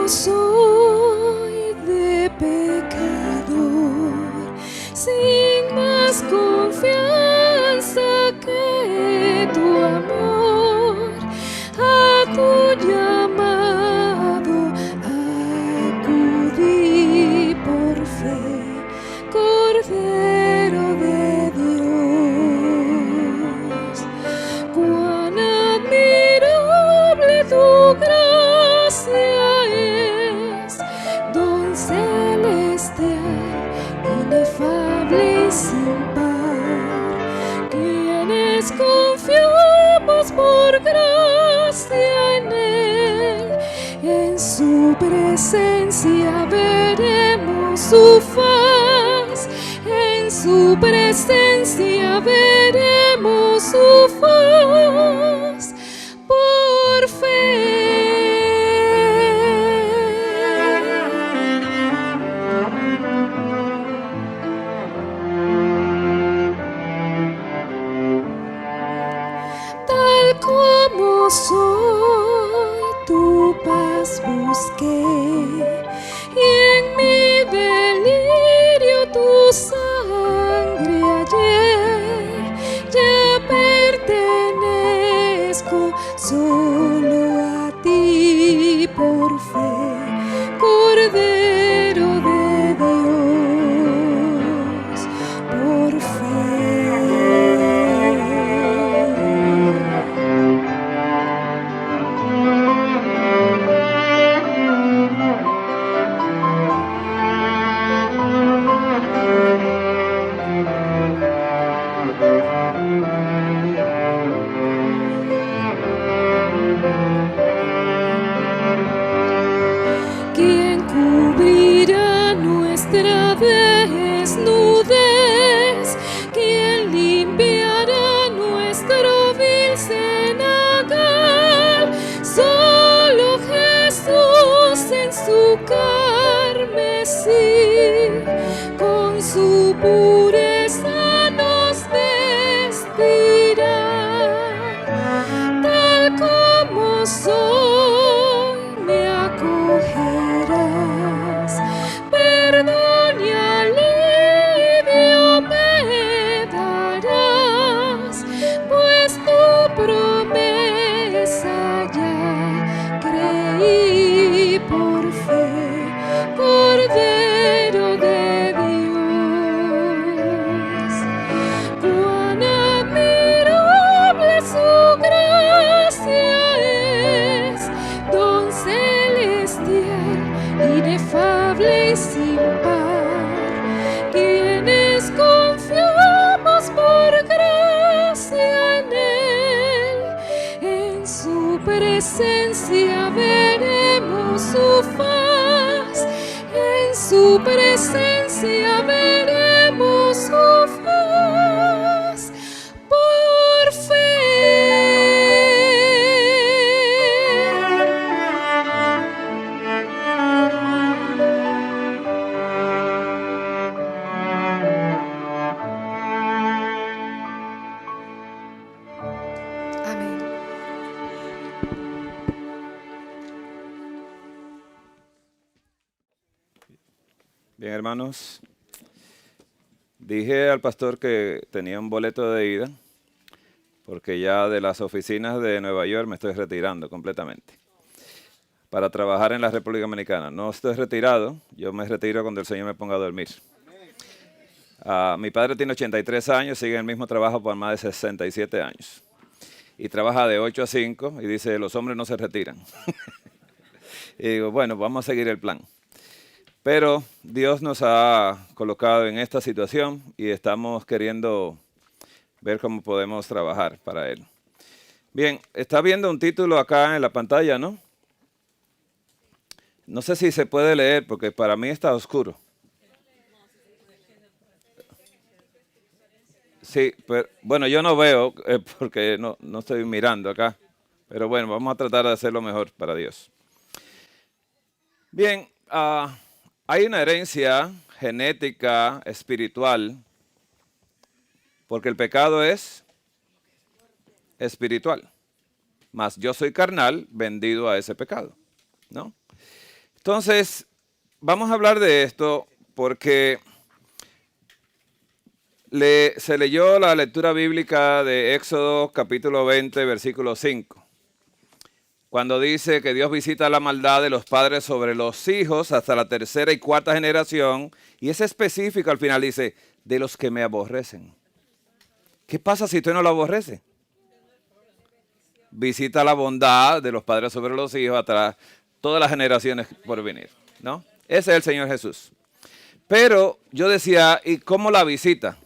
soy de pecador, sin más confianza que tu amor, a tu llamado acudí por fe, Cordero de Dios. Cuán admirable tu gracia es, don celestial, inefable y sin par, quienes confiamos por gracia en él, en su presencia veremos su faz, en su presencia veremos su faz por fe. Tal como soy, tu paz busqué, y en mi delirio tu sangre hallé. Ya pertenezco solo a ti por fe, Cordero de Dios, por fe. ¿Quién cubrirá nuestra desnudez? ¿Quién limpiará nuestro vil cenagal? Solo Jesús en su carmesí, con su pureza nos vestirá. Tal como soy, me acogerás, perdón y alivio me darás, pues tu promesa ya creí por fe, Cordero de Dios. Cuán admirable su gracia es, don celestial, inefable y sin par, quienes confiamos por gracia en él, en su presencia veremos su faz, en su presencia veremos su faz por fe. Amén. Bien, hermanos, dije al pastor que tenía un boleto de ida, porque ya de las oficinas de Nueva York me estoy retirando completamente para trabajar en la República Dominicana. No estoy retirado, yo me retiro cuando el Señor me ponga a dormir. Mi padre tiene 83 años, sigue en el mismo trabajo por más de 67 años. Y trabaja de 8 a 5 y dice, los hombres no se retiran. Y digo, bueno, vamos a seguir el plan. Pero Dios nos ha colocado en esta situación y estamos queriendo ver cómo podemos trabajar para Él. Bien, está viendo un título acá en la pantalla, ¿no? No sé si se puede leer porque para mí está oscuro. Sí, pero bueno, yo no veo porque no estoy mirando acá. Pero bueno, vamos a tratar de hacerlo mejor para Dios. Bien, hay una herencia genética, espiritual, porque el pecado es espiritual. Mas yo soy carnal, vendido a ese pecado, ¿no? Entonces, vamos a hablar de esto porque se leyó la lectura bíblica de Éxodo capítulo 20, versículo 5, cuando dice que Dios visita la maldad de los padres sobre los hijos hasta la tercera y cuarta generación, y es específico al final, dice, de los que me aborrecen. ¿Qué pasa si usted no lo aborrece? Visita la bondad de los padres sobre los hijos hasta todas las generaciones por venir, ¿no? Ese es el Señor Jesús. Pero yo decía, ¿y cómo la visita?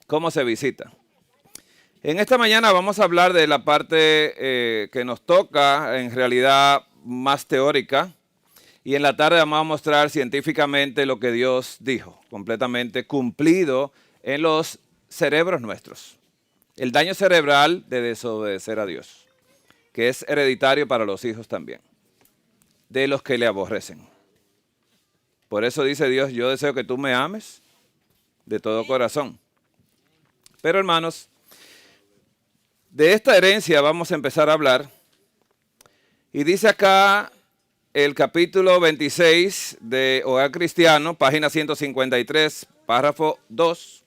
¿Cómo se visita? En esta mañana vamos a hablar de la parte que nos toca, en realidad más teórica, y en la tarde vamos a mostrar científicamente lo que Dios dijo, completamente cumplido en los cerebros nuestros. El daño cerebral de desobedecer a Dios, que es hereditario para los hijos también, de los que le aborrecen. Por eso dice Dios, yo deseo que tú me ames de todo corazón. Pero hermanos, de esta herencia vamos a empezar a hablar. Y dice acá el capítulo 26 de Hogar Cristiano, página 153, párrafo 2.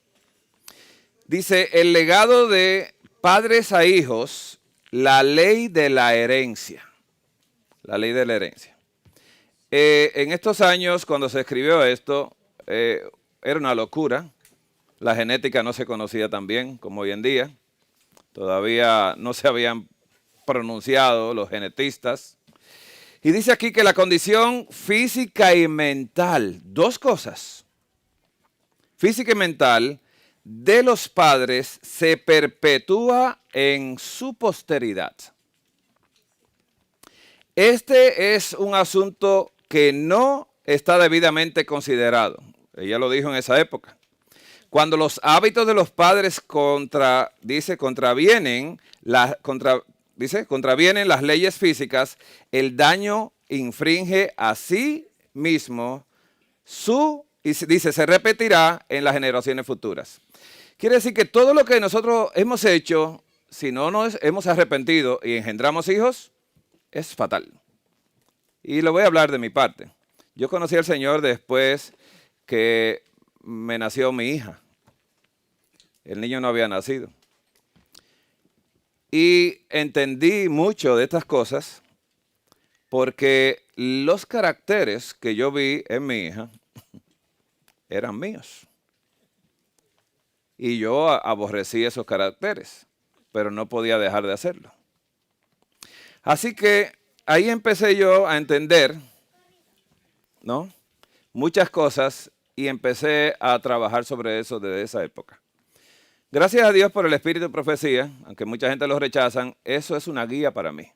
Dice, el legado de padres a hijos, la ley de la herencia. La ley de la herencia. En estos años, cuando se escribió esto, era una locura. La genética no se conocía tan bien como hoy en día. Todavía no se habían pronunciado los genetistas. Y dice aquí que la condición física y mental, dos cosas, física y mental, de los padres se perpetúa en su posteridad. Este es un asunto que no está debidamente considerado. Ella lo dijo en esa época. Cuando los hábitos de los padres contravienen las leyes físicas, el daño infringe a sí mismo y dice, se repetirá en las generaciones futuras. Quiere decir que todo lo que nosotros hemos hecho, si no nos hemos arrepentido y engendramos hijos, es fatal. Y lo voy a hablar de mi parte. Yo conocí al Señor después que me nació mi hija. El niño no había nacido. Y entendí mucho de estas cosas porque los caracteres que yo vi en mi hija eran míos. Y yo aborrecí esos caracteres, pero no podía dejar de hacerlo. Así que ahí empecé yo a entender, ¿no?, muchas cosas y empecé a trabajar sobre eso desde esa época. Gracias a Dios por el espíritu de profecía, aunque mucha gente lo rechazan, eso es una guía para mí.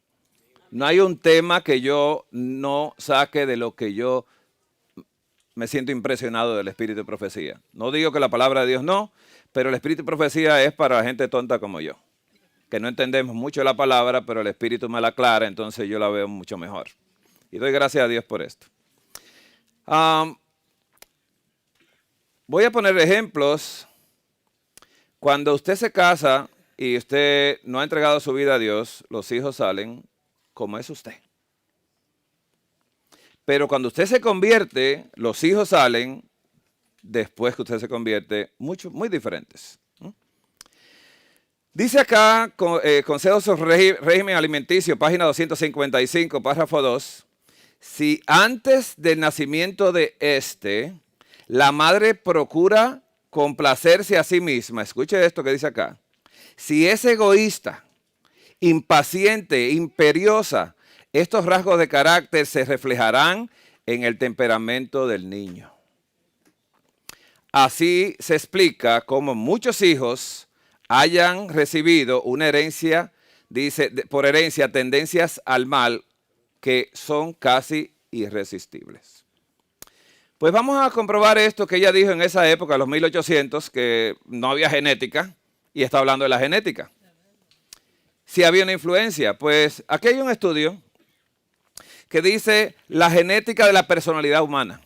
No hay un tema que yo no saque de lo que yo me siento impresionado del espíritu de profecía. No digo que la palabra de Dios no, pero el espíritu de profecía es para gente tonta como yo, que no entendemos mucho la palabra, pero el espíritu me la aclara, entonces yo la veo mucho mejor. Y doy gracias a Dios por esto. Voy a poner ejemplos. Cuando usted se casa y usted no ha entregado su vida a Dios, los hijos salen como es usted. Pero cuando usted se convierte, los hijos salen, después que usted se convierte, muy diferentes. Dice acá, Consejos sobre Régimen Alimenticio, página 255, párrafo 2, si antes del nacimiento de la madre procura complacerse a sí misma, escuche esto que dice acá, si es egoísta, impaciente, imperiosa, estos rasgos de carácter se reflejarán en el temperamento del niño. Así se explica cómo muchos hijos hayan recibido una herencia, dice, por herencia, tendencias al mal que son casi irresistibles. Pues vamos a comprobar esto que ella dijo en esa época, los 1800, que no había genética, y está hablando de la genética. Si había una influencia, pues aquí hay un estudio que dice la genética de la personalidad humana.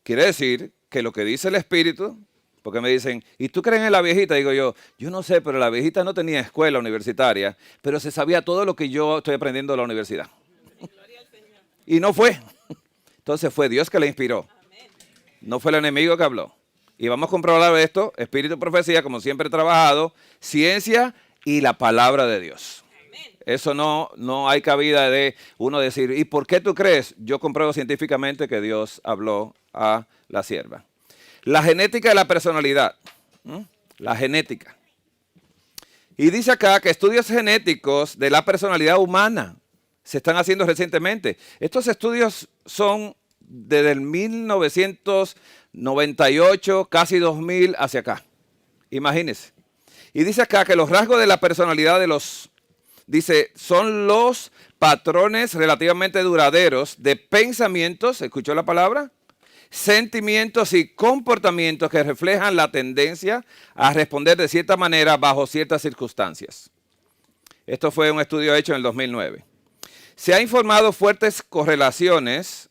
Quiere decir que lo que dice el espíritu, porque me dicen, ¿y tú crees en la viejita? Digo yo no sé, pero la viejita no tenía escuela universitaria, pero se sabía todo lo que yo estoy aprendiendo en la universidad. y no fue. Entonces fue Dios que le inspiró. No fue el enemigo que habló. Y vamos a comprobar esto, espíritu y profecía, como siempre he trabajado, ciencia y la palabra de Dios. Eso no hay cabida de uno decir, ¿y por qué tú crees? Yo compruebo científicamente que Dios habló a la sierva. La genética de la personalidad. La genética. Y dice acá que estudios genéticos de la personalidad humana se están haciendo recientemente. Estos estudios son desde el 1998, casi 2000 hacia acá. Imagínense. Y dice acá que los rasgos de la personalidad son los patrones relativamente duraderos de pensamientos, ¿escuchó la palabra? Sentimientos y comportamientos que reflejan la tendencia a responder de cierta manera bajo ciertas circunstancias. Esto fue un estudio hecho en el 2009. Se ha informado fuertes correlaciones,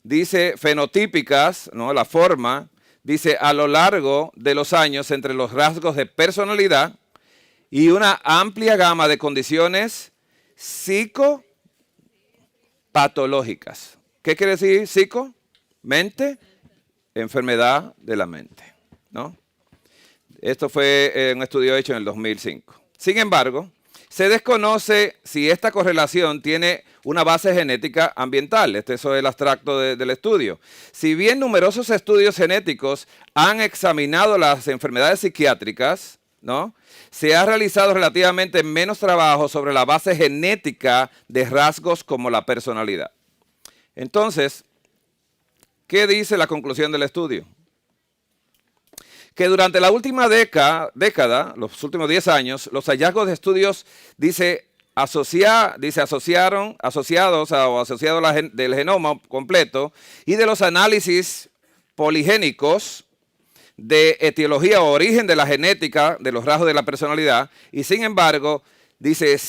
dice fenotípicas, ¿no? La forma, dice a lo largo de los años entre los rasgos de personalidad y una amplia gama de condiciones psicopatológicas. ¿Qué quiere decir psico? Mente, enfermedad de la mente, ¿no? Esto fue un estudio hecho en el 2005. Sin embargo, se desconoce si esta correlación tiene una base genética ambiental. Eso es el abstracto del estudio. Si bien numerosos estudios genéticos han examinado las enfermedades psiquiátricas, ¿no? Se ha realizado relativamente menos trabajo sobre la base genética de rasgos como la personalidad. Entonces, ¿qué dice la conclusión del estudio? Que durante la última década, los últimos 10 años, los hallazgos de estudios, asociados del genoma completo y de los análisis poligénicos de etiología o origen de la genética de los rasgos de la personalidad, y sin embargo, dice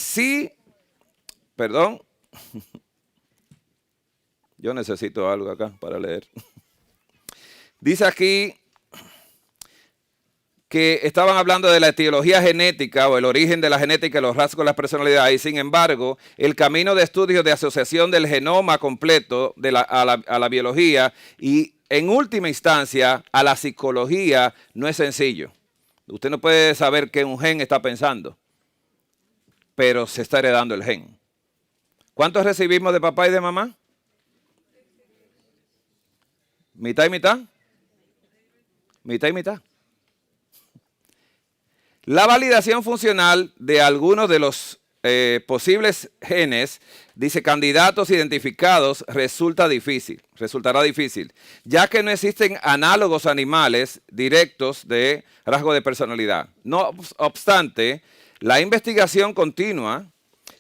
yo necesito algo acá para leer. Dice aquí que estaban hablando de la etiología genética o el origen de la genética de los rasgos de la personalidad, y sin embargo, el camino de estudios de asociación del genoma completo a la biología y en última instancia a la psicología no es sencillo. Usted no puede saber qué un gen está pensando, pero se está heredando el gen. ¿Cuántos recibimos de papá y de mamá? ¿Mitad y mitad? ¿Mitad y mitad? La validación funcional de algunos de los posibles genes, dice candidatos identificados, resultará difícil, ya que no existen análogos animales directos de rasgo de personalidad. No obstante, la investigación continua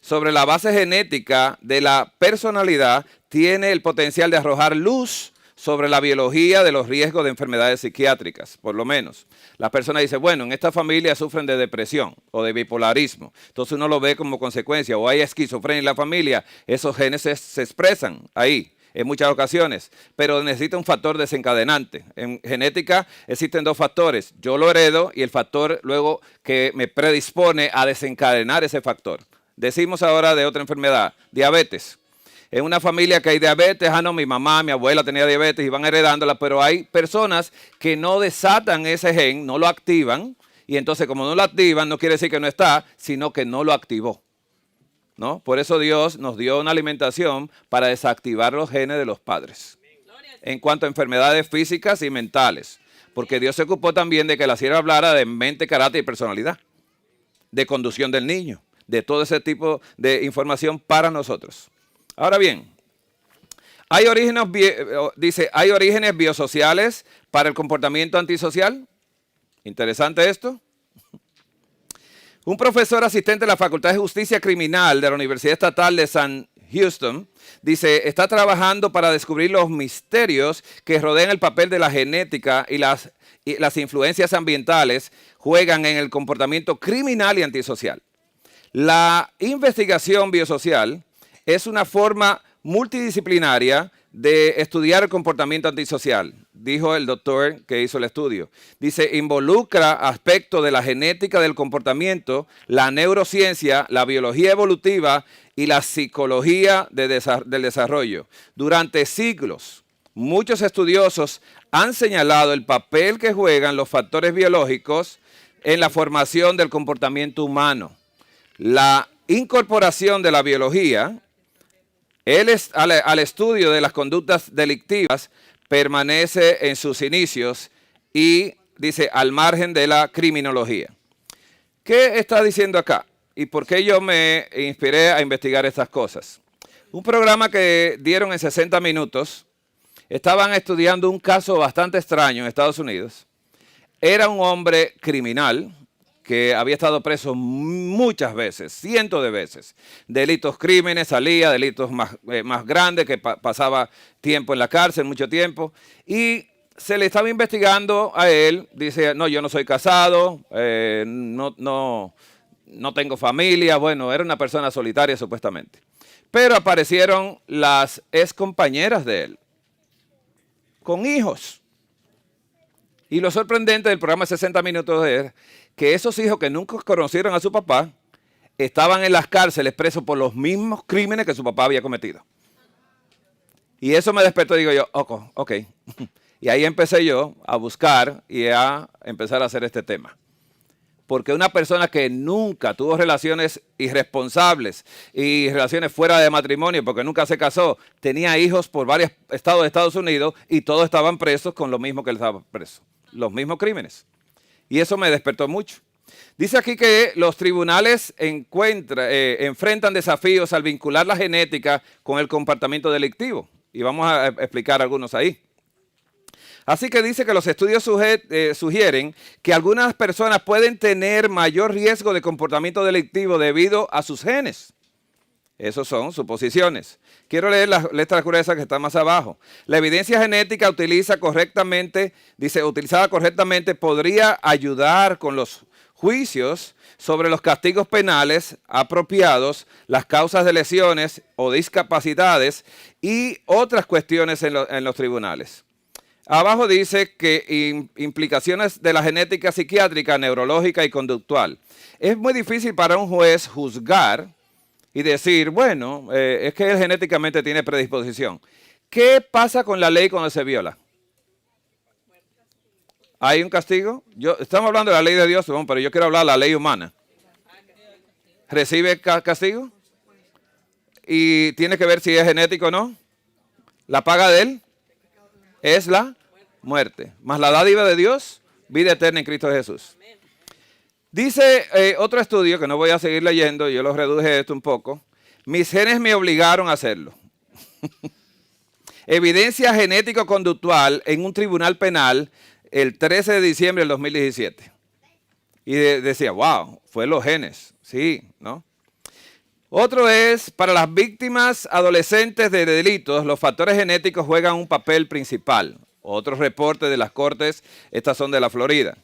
sobre la base genética de la personalidad tiene el potencial de arrojar luz sobre la biología de los riesgos de enfermedades psiquiátricas, por lo menos. La persona dice, bueno, en esta familia sufren de depresión o de bipolarismo, entonces uno lo ve como consecuencia, o hay esquizofrenia en la familia, esos genes se expresan ahí en muchas ocasiones, pero necesita un factor desencadenante. En genética existen dos factores, yo lo heredo y el factor luego que me predispone a desencadenar ese factor. Decimos ahora de otra enfermedad, diabetes. En una familia que hay diabetes, no, mi mamá, mi abuela tenía diabetes y van heredándola, pero hay personas que no desatan ese gen, no lo activan, y entonces como no lo activan, no quiere decir que no está, sino que no lo activó, ¿no? Por eso Dios nos dio una alimentación para desactivar los genes de los padres, en cuanto a enfermedades físicas y mentales, porque Dios se ocupó también de que la sierva hablara de mente, carácter y personalidad, de conducción del niño, de todo ese tipo de información para nosotros. Ahora bien, hay orígenes biosociales para el comportamiento antisocial. Interesante esto. Un profesor asistente de la Facultad de Justicia Criminal de la Universidad Estatal de San Houston dice, está trabajando para descubrir los misterios que rodean el papel de la genética y las influencias ambientales juegan en el comportamiento criminal y antisocial. La investigación biosocial es una forma multidisciplinaria de estudiar el comportamiento antisocial, dijo el doctor que hizo el estudio. Dice, involucra aspectos de la genética del comportamiento, la neurociencia, la biología evolutiva y la psicología del desarrollo. Durante siglos, muchos estudiosos han señalado el papel que juegan los factores biológicos en la formación del comportamiento humano. La incorporación de la biología al estudio de las conductas delictivas permanece en sus inicios y, dice, al margen de la criminología. ¿Qué está diciendo acá? ¿Y por qué yo me inspiré a investigar estas cosas? Un programa que dieron en 60 minutos, estaban estudiando un caso bastante extraño en Estados Unidos. Era un hombre criminal que había estado preso muchas veces, cientos de veces. Delitos, crímenes, salía, delitos más grandes, que pasaba tiempo en la cárcel, mucho tiempo. Y se le estaba investigando a él, dice, no, yo no soy casado, no tengo familia. Bueno, era una persona solitaria supuestamente. Pero aparecieron las excompañeras de él, con hijos. Y lo sorprendente del programa 60 minutos es que esos hijos que nunca conocieron a su papá estaban en las cárceles presos por los mismos crímenes que su papá había cometido. Y eso me despertó y digo yo, ok. Y ahí empecé yo a buscar y a empezar a hacer este tema. Porque una persona que nunca tuvo relaciones irresponsables y relaciones fuera de matrimonio, porque nunca se casó, tenía hijos por varios estados de Estados Unidos y todos estaban presos con lo mismo que él estaba preso, los mismos crímenes. Y eso me despertó mucho. Dice aquí que los tribunales enfrentan desafíos al vincular la genética con el comportamiento delictivo. Y vamos a explicar algunos ahí. Así que dice que los estudios sugieren que algunas personas pueden tener mayor riesgo de comportamiento delictivo debido a sus genes. Esas son suposiciones. Quiero leer las letras gruesas que están más abajo. La evidencia genética utilizada correctamente podría ayudar con los juicios sobre los castigos penales apropiados, las causas de lesiones o discapacidades y otras cuestiones en los tribunales. Abajo dice que implicaciones de la genética psiquiátrica, neurológica y conductual. Es muy difícil para un juez juzgar y decir, bueno, es que él genéticamente tiene predisposición. ¿Qué pasa con la ley cuando se viola? ¿Hay un castigo? Estamos hablando de la ley de Dios, pero yo quiero hablar de la ley humana. ¿Recibe castigo? ¿Y tiene que ver si es genético o no? ¿La paga de él? Es la muerte. Más la dádiva de Dios, vida eterna en Cristo Jesús. Dice otro estudio, que no voy a seguir leyendo, yo lo reduje esto un poco. Mis genes me obligaron a hacerlo. Evidencia genético-conductual en un tribunal penal el 13 de diciembre del 2017. Y decía, wow, fue los genes. Sí, ¿no? Otro es, para las víctimas adolescentes de delitos, los factores genéticos juegan un papel principal. Otros reportes de las cortes, estas son de la Florida.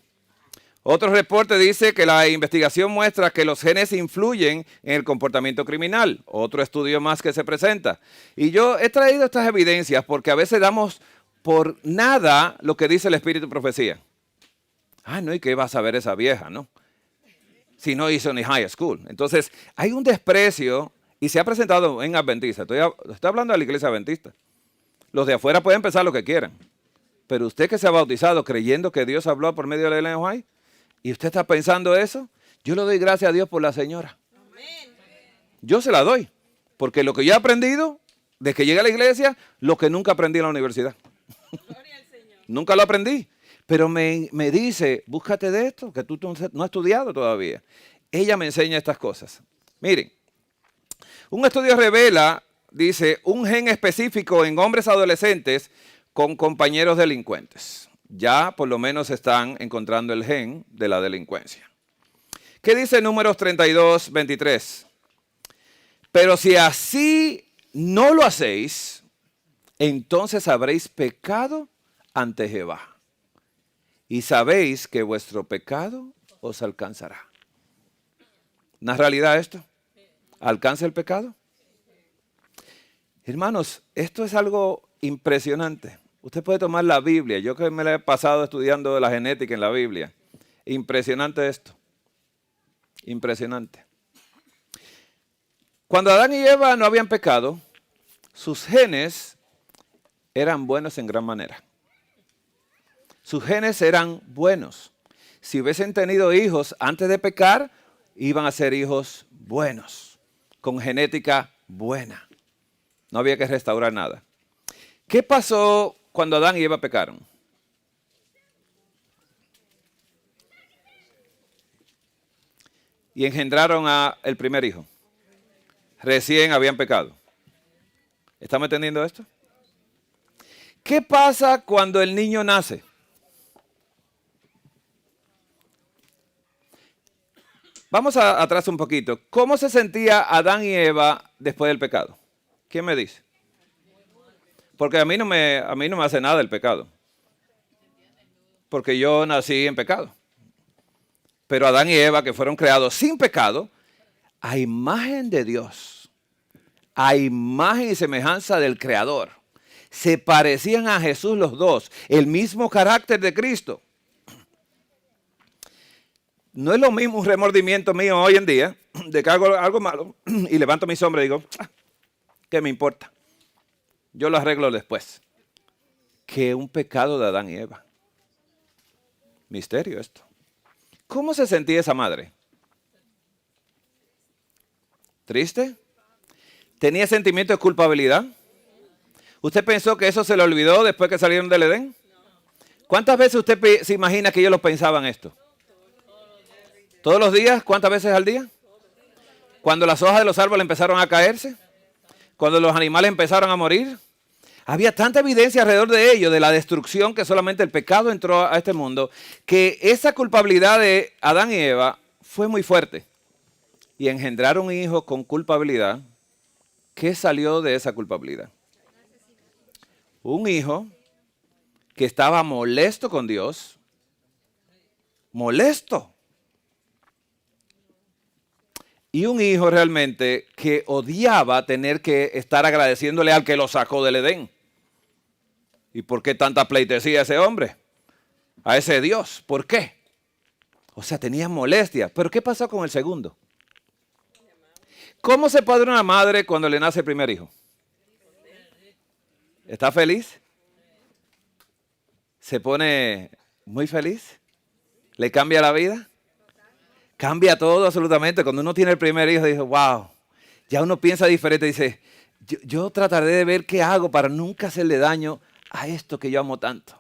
Otro reporte dice que la investigación muestra que los genes influyen en el comportamiento criminal. Otro estudio más que se presenta. Y yo he traído estas evidencias porque a veces damos por nada lo que dice el Espíritu de Profecía. No, ¿y qué va a saber esa vieja, no? Si no hizo ni high school. Entonces, hay un desprecio y se ha presentado en Adventista. Estoy hablando de la iglesia adventista. Los de afuera pueden pensar lo que quieran. Pero usted que se ha bautizado creyendo que Dios habló por medio de Ellen White, y usted está pensando eso, yo le doy gracias a Dios por la señora. Yo se la doy. Porque lo que yo he aprendido, desde que llegué a la iglesia, lo que nunca aprendí en la universidad. Nunca lo aprendí. Pero me dice, búscate de esto, que tú no has estudiado todavía. Ella me enseña estas cosas. Miren, un estudio revela, dice, un gen específico en hombres adolescentes con compañeros delincuentes. Ya por lo menos están encontrando el gen de la delincuencia. ¿Qué dice Números 32, 23? Pero si así no lo hacéis, entonces habréis pecado ante Jehová. Y sabéis que vuestro pecado os alcanzará. ¿No es realidad esto? ¿Alcanza el pecado? Hermanos, esto es algo impresionante. Usted puede tomar la Biblia. Yo que me la he pasado estudiando la genética en la Biblia. Impresionante esto. Impresionante. Cuando Adán y Eva no habían pecado, sus genes eran buenos en gran manera. Sus genes eran buenos. Si hubiesen tenido hijos antes de pecar, iban a ser hijos buenos, con genética buena. No había que restaurar nada. ¿Qué pasó cuando Adán y Eva pecaron? Y engendraron al primer hijo. Recién habían pecado. ¿Estamos entendiendo esto? ¿Qué pasa cuando el niño nace? Vamos atrás un poquito. ¿Cómo se sentía Adán y Eva después del pecado? ¿Quién me dice? Porque a mí no me hace nada el pecado. Porque yo nací en pecado. Pero Adán y Eva, que fueron creados sin pecado, a imagen de Dios, a imagen y semejanza del Creador, se parecían a Jesús los dos, el mismo carácter de Cristo. No es lo mismo un remordimiento mío hoy en día, de que hago algo malo y levanto mi sombra y digo, ¿qué me importa? Yo lo arreglo después. Que un pecado de Adán y Eva. Misterio esto. ¿Cómo se sentía esa madre? ¿Triste? ¿Tenía sentimiento de culpabilidad? ¿Usted pensó que eso se le olvidó después que salieron del Edén? ¿Cuántas veces usted se imagina que ellos lo pensaban esto? ¿Todos los días? ¿Cuántas veces al día? Cuando las hojas de los árboles empezaron a caerse, cuando los animales empezaron a morir, había tanta evidencia alrededor de ellos, de la destrucción, que solamente el pecado entró a este mundo, que esa culpabilidad de Adán y Eva fue muy fuerte. Y engendraron un hijo con culpabilidad. ¿Qué salió de esa culpabilidad? Un hijo que estaba molesto con Dios. Molesto. Y un hijo realmente que odiaba tener que estar agradeciéndole al que lo sacó del Edén. ¿Y por qué tanta pleitesía a ese hombre? A ese Dios. ¿Por qué? O sea, tenía molestia. ¿Pero qué pasó con el segundo? ¿Cómo se padre una madre cuando le nace el primer hijo? ¿Está feliz? ¿Se pone muy feliz? ¿Le cambia la vida? Cambia todo absolutamente. Cuando uno tiene el primer hijo, dice, wow, ya uno piensa diferente. Dice, yo trataré de ver qué hago para nunca hacerle daño a esto que yo amo tanto.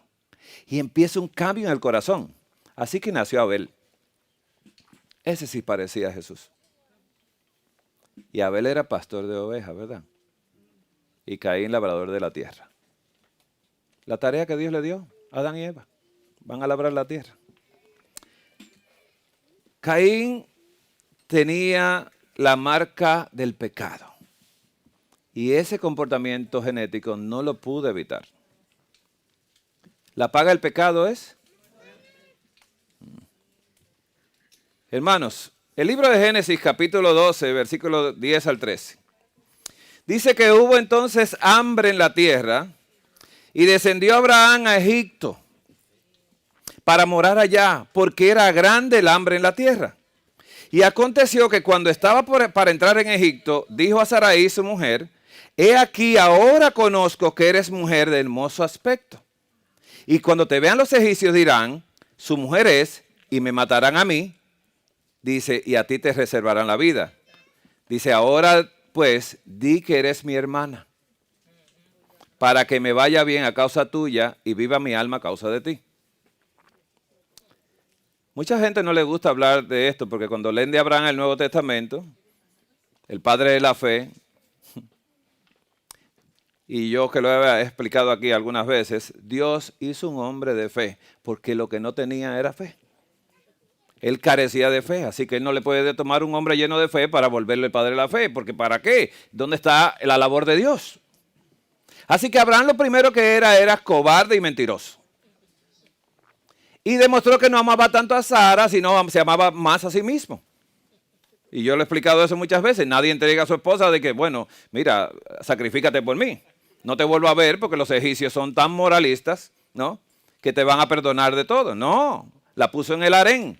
Y empieza un cambio en el corazón. Así que nació Abel. Ese sí parecía a Jesús. Y Abel era pastor de ovejas, ¿verdad? Y Caín labrador de la tierra. La tarea que Dios le dio a Adán y Eva. Van a labrar la tierra. Caín tenía la marca del pecado. Y ese comportamiento genético no lo pudo evitar. ¿La paga del pecado es? Hermanos, el libro de Génesis, capítulo 12, versículo 10 al 13. Dice que hubo entonces hambre en la tierra y descendió Abraham a Egipto para morar allá, porque era grande el hambre en la tierra. Y aconteció que cuando estaba para entrar en Egipto, dijo a Sarai, su mujer, he aquí, ahora conozco que eres mujer de hermoso aspecto. Y cuando te vean los egipcios dirán, su mujer es, y me matarán a mí. Dice, y a ti te reservarán la vida. Dice, ahora pues, di que eres mi hermana, para que me vaya bien a causa tuya y viva mi alma a causa de ti. Mucha gente no le gusta hablar de esto, porque cuando leen de Abraham el Nuevo Testamento, el padre de la fe, y yo que lo he explicado aquí algunas veces, Dios hizo un hombre de fe, porque lo que no tenía era fe. Él carecía de fe, así que él no le puede tomar un hombre lleno de fe para volverle el padre de la fe, porque ¿para qué? ¿Dónde está la labor de Dios? Así que Abraham lo primero que era cobarde y mentiroso. Y demostró que no amaba tanto a Sara, sino se amaba más a sí mismo. Y yo le he explicado eso muchas veces. Nadie entrega a su esposa de que, bueno, mira, sacrifícate por mí. No te vuelvo a ver porque los egipcios son tan moralistas, ¿no? Que te van a perdonar de todo. No, la puso en el harén.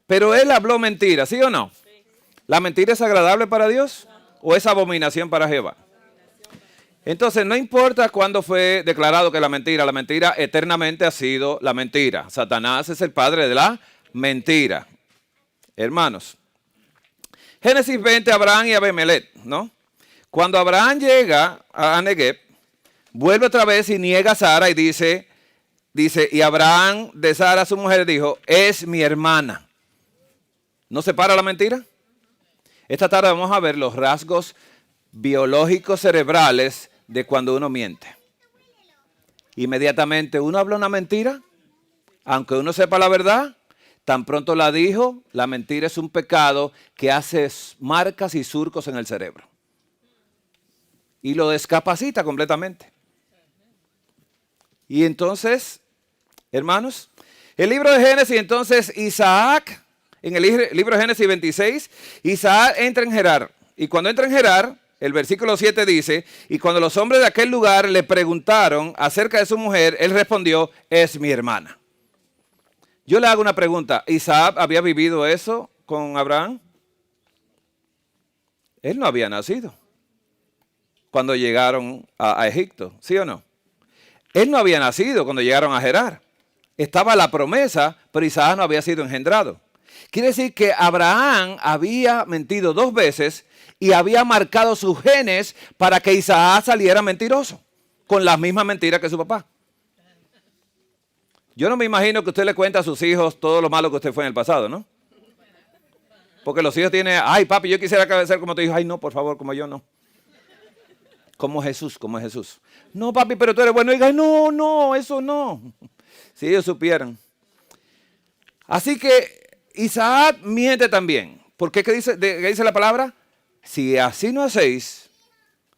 Pero él habló mentira, ¿sí o no? ¿La mentira es agradable para Dios o es abominación para Jehová? Entonces, no importa cuándo fue declarado que la mentira eternamente ha sido la mentira. Satanás es el padre de la mentira. Hermanos, Génesis 20, Abraham y Abimelech, ¿no? Cuando Abraham llega a Negev, vuelve otra vez y niega a Sara y dice, y Abraham de Sara, su mujer, dijo, es mi hermana. ¿No se para la mentira? Esta tarde vamos a ver los rasgos biológicos cerebrales de cuando uno miente. Inmediatamente uno habla una mentira, aunque uno sepa la verdad, tan pronto la dijo, la mentira es un pecado que hace marcas y surcos en el cerebro. Y lo discapacita completamente. Y entonces, hermanos, el libro de Génesis, entonces Isaac, en el libro de Génesis 26, Isaac entra en Gerar. Y cuando entra en Gerar, el versículo 7 dice, y cuando los hombres de aquel lugar le preguntaron acerca de su mujer, él respondió, es mi hermana. Yo le hago una pregunta, ¿Isaac había vivido eso con Abraham? Él no había nacido cuando llegaron a Egipto, ¿sí o no? Él no había nacido cuando llegaron a Gerar. Estaba la promesa, pero Isaac no había sido engendrado. Quiere decir que Abraham había mentido 2 veces y había marcado sus genes para que Isaac saliera mentiroso, con las mismas mentiras que su papá. Yo no me imagino que usted le cuente a sus hijos todo lo malo que usted fue en el pasado, ¿no? Porque los hijos tienen, ay papi, yo quisiera ser como tu hijo. Ay no, por favor, como yo no. Como Jesús, como Jesús. No papi, pero tú eres bueno. Y diga, no, eso no. Si ellos supieran. Así que Isaac miente también. ¿Por qué? ¿Qué dice la palabra? Si así no hacéis,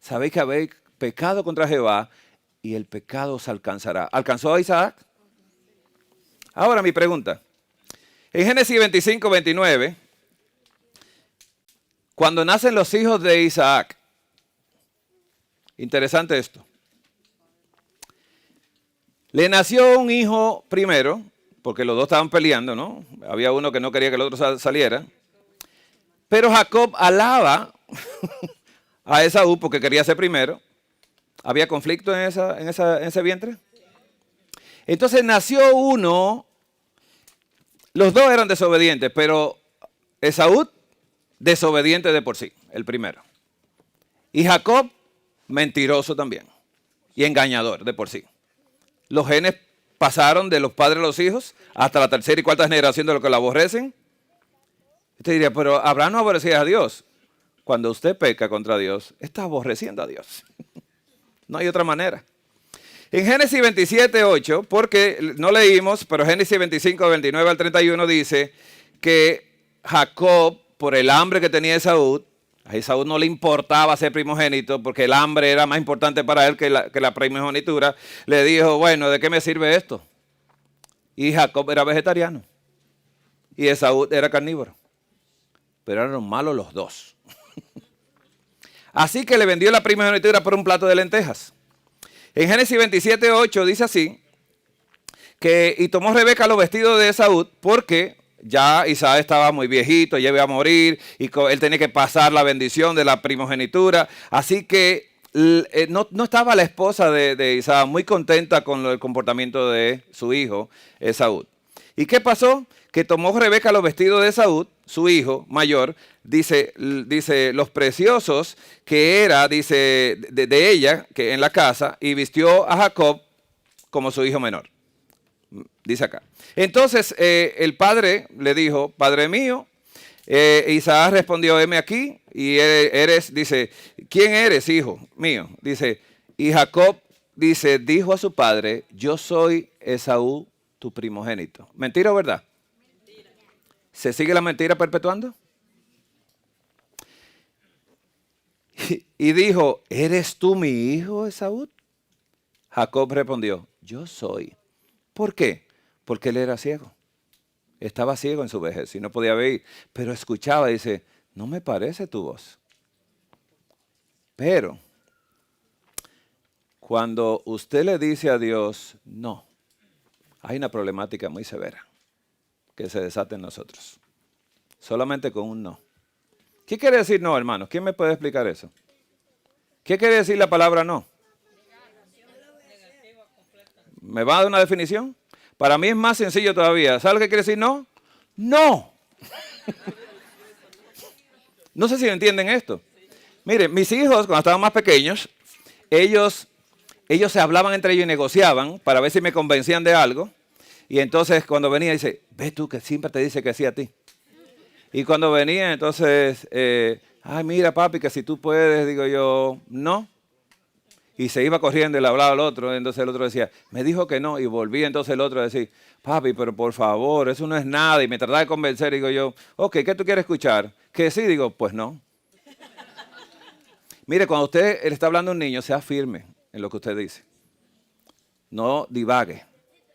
sabéis que habéis pecado contra Jehová y el pecado os alcanzará. ¿Alcanzó a Isaac? Ahora mi pregunta. En Génesis 25, 29, cuando nacen los hijos de Isaac, interesante esto. Le nació un hijo primero, porque los dos estaban peleando, ¿no? Había uno que no quería que el otro saliera. Pero Jacob alaba a Esaú porque quería ser primero. ¿Había conflicto en ese vientre? Entonces nació uno, los dos eran desobedientes, pero Esaú desobediente de por sí, el primero. Y Jacob mentiroso también y engañador de por sí. Los genes pasaron de los padres a los hijos hasta la tercera y cuarta generación de los que lo aborrecen. Usted diría, pero Abraham no aborrecía a Dios. Cuando usted peca contra Dios, está aborreciendo a Dios. No hay otra manera. En Génesis 27, 8, porque no leímos, pero Génesis 25, 29 al 31 dice que Jacob, por el hambre que tenía Esaú, a Esaú no le importaba ser primogénito porque el hambre era más importante para él que la primogenitura, le dijo, bueno, ¿de qué me sirve esto? Y Jacob era vegetariano y Esaú era carnívoro, pero eran malos los dos. Así que le vendió la primogenitura por un plato de lentejas. En Génesis 27, 8 dice así, y tomó Rebeca los vestidos de Esaú porque ya Isaac estaba muy viejito, ya iba a morir y él tenía que pasar la bendición de la primogenitura. Así que no estaba la esposa de Isaac muy contenta con el comportamiento de su hijo Esaú. ¿Y qué pasó? Que tomó Rebeca los vestidos de Esaú, su hijo mayor, dice los preciosos que era, dice, de ella, que en la casa, y vistió a Jacob como su hijo menor. Dice acá. Entonces el padre le dijo, padre mío, Isaac respondió, heme aquí, y dice, ¿quién eres, hijo mío? Dice, y Jacob, dijo a su padre, yo soy Esaú, tu primogénito. ¿Mentira o verdad? Mentira. ¿Se sigue la mentira perpetuando? Y dijo, ¿eres tú mi hijo, Esaú? Jacob respondió, yo soy. ¿Por qué? Porque él era ciego. Estaba ciego en su vejez y no podía ver, pero escuchaba y dice, no me parece tu voz. Pero cuando usted le dice a Dios, no, hay una problemática muy severa que se desata en nosotros. Solamente con un no. ¿Qué quiere decir no, hermanos? ¿Quién me puede explicar eso? ¿Qué quiere decir la palabra no? ¿Me va a dar una definición? Para mí es más sencillo todavía. ¿Sabe lo que quiere decir no? ¡No! No sé si entienden esto. Miren, mis hijos, cuando estaban más pequeños, ellos se hablaban entre ellos y negociaban para ver si me convencían de algo. Y entonces cuando venía dice, ves tú que siempre te dice que sí a ti. Y cuando venía entonces, ay mira papi, que si tú puedes, digo yo, no. Y se iba corriendo y le hablaba al otro, entonces el otro decía, me dijo que no, y volvía entonces el otro a decir, papi, pero por favor, eso no es nada, y me trataba de convencer, y digo yo, ok, ¿qué tú quieres escuchar? Que sí, digo, pues no. Mire, cuando usted le está hablando a un niño, sea firme en lo que usted dice. No divague,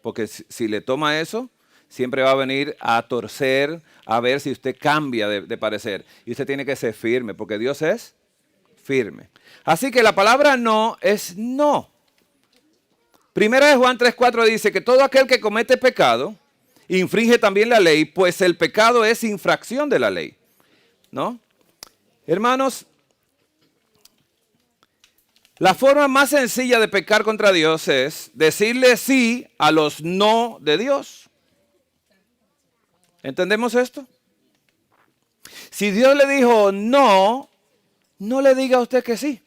porque si le toma eso, siempre va a venir a torcer, a ver si usted cambia de parecer. Y usted tiene que ser firme, porque Dios es firme. Así que la palabra no es no. Primera de Juan 3:4 dice que todo aquel que comete pecado infringe también la ley, pues el pecado es infracción de la ley. ¿No? Hermanos, la forma más sencilla de pecar contra Dios es decirle sí a los no de Dios. ¿Entendemos esto? Si Dios le dijo no, no le diga a usted que sí.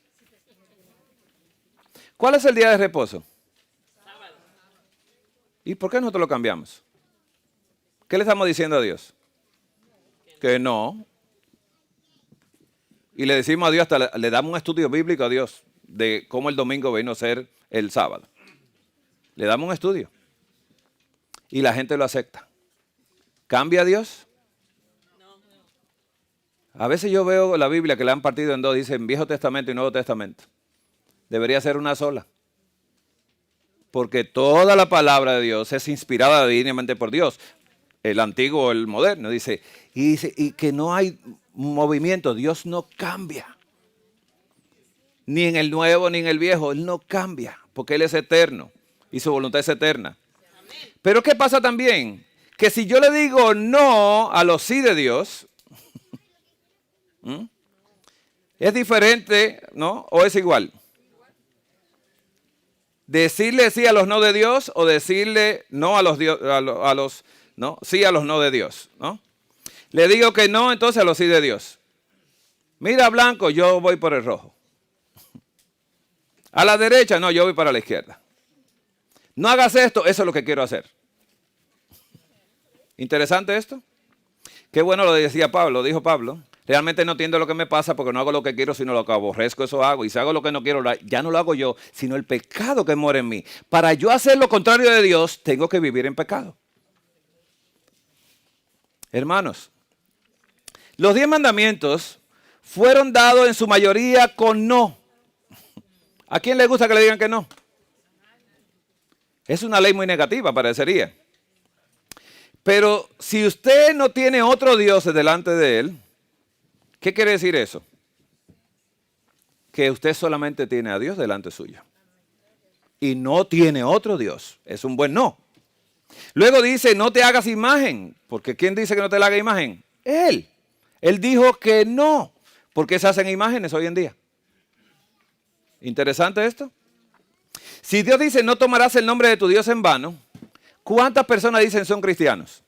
¿Cuál es el día de reposo? Sábado. ¿Y por qué nosotros lo cambiamos? ¿Qué le estamos diciendo a Dios? Que no. Y le decimos a Dios, hasta le damos un estudio bíblico a Dios de cómo el domingo vino a ser el sábado. Le damos un estudio. Y la gente lo acepta. ¿Cambia a Dios? A veces yo veo la Biblia que la han partido en dos, dicen Viejo Testamento y Nuevo Testamento. Debería ser una sola. Porque toda la palabra de Dios es inspirada divinamente por Dios. El antiguo o el moderno. Dice y que no hay movimiento. Dios no cambia. Ni en el nuevo ni en el viejo. Él no cambia. Porque Él es eterno. Y su voluntad es eterna. Pero ¿qué pasa también? Que si yo le digo no a los sí de Dios, ¿es diferente, no? ¿O es igual? Decirle sí a los no de Dios o decirle no a los no, sí a los no de Dios, ¿no? Le digo que no, entonces a los sí de Dios. Mira blanco, yo voy por el rojo. A la derecha, no, yo voy para la izquierda. No hagas esto, eso es lo que quiero hacer. ¿Interesante esto? Qué bueno lo decía Pablo, dijo Pablo. Realmente no entiendo lo que me pasa porque no hago lo que quiero, sino lo que aborrezco, eso hago. Y si hago lo que no quiero, ya no lo hago yo, sino el pecado que mora en mí. Para yo hacer lo contrario de Dios, tengo que vivir en pecado. Hermanos, los 10 mandamientos fueron dados en su mayoría con no. ¿A quién le gusta que le digan que no? Es una ley muy negativa, parecería. Pero si usted no tiene otro Dios delante de él, ¿qué quiere decir eso? Que usted solamente tiene a Dios delante suyo. Y no tiene otro Dios. Es un buen no. Luego dice, no te hagas imagen. Porque ¿quién dice que no te le haga imagen? Él. Él dijo que no. ¿Por qué se hacen imágenes hoy en día? ¿Interesante esto? Si Dios dice, no tomarás el nombre de tu Dios en vano, ¿cuántas personas dicen son cristianos?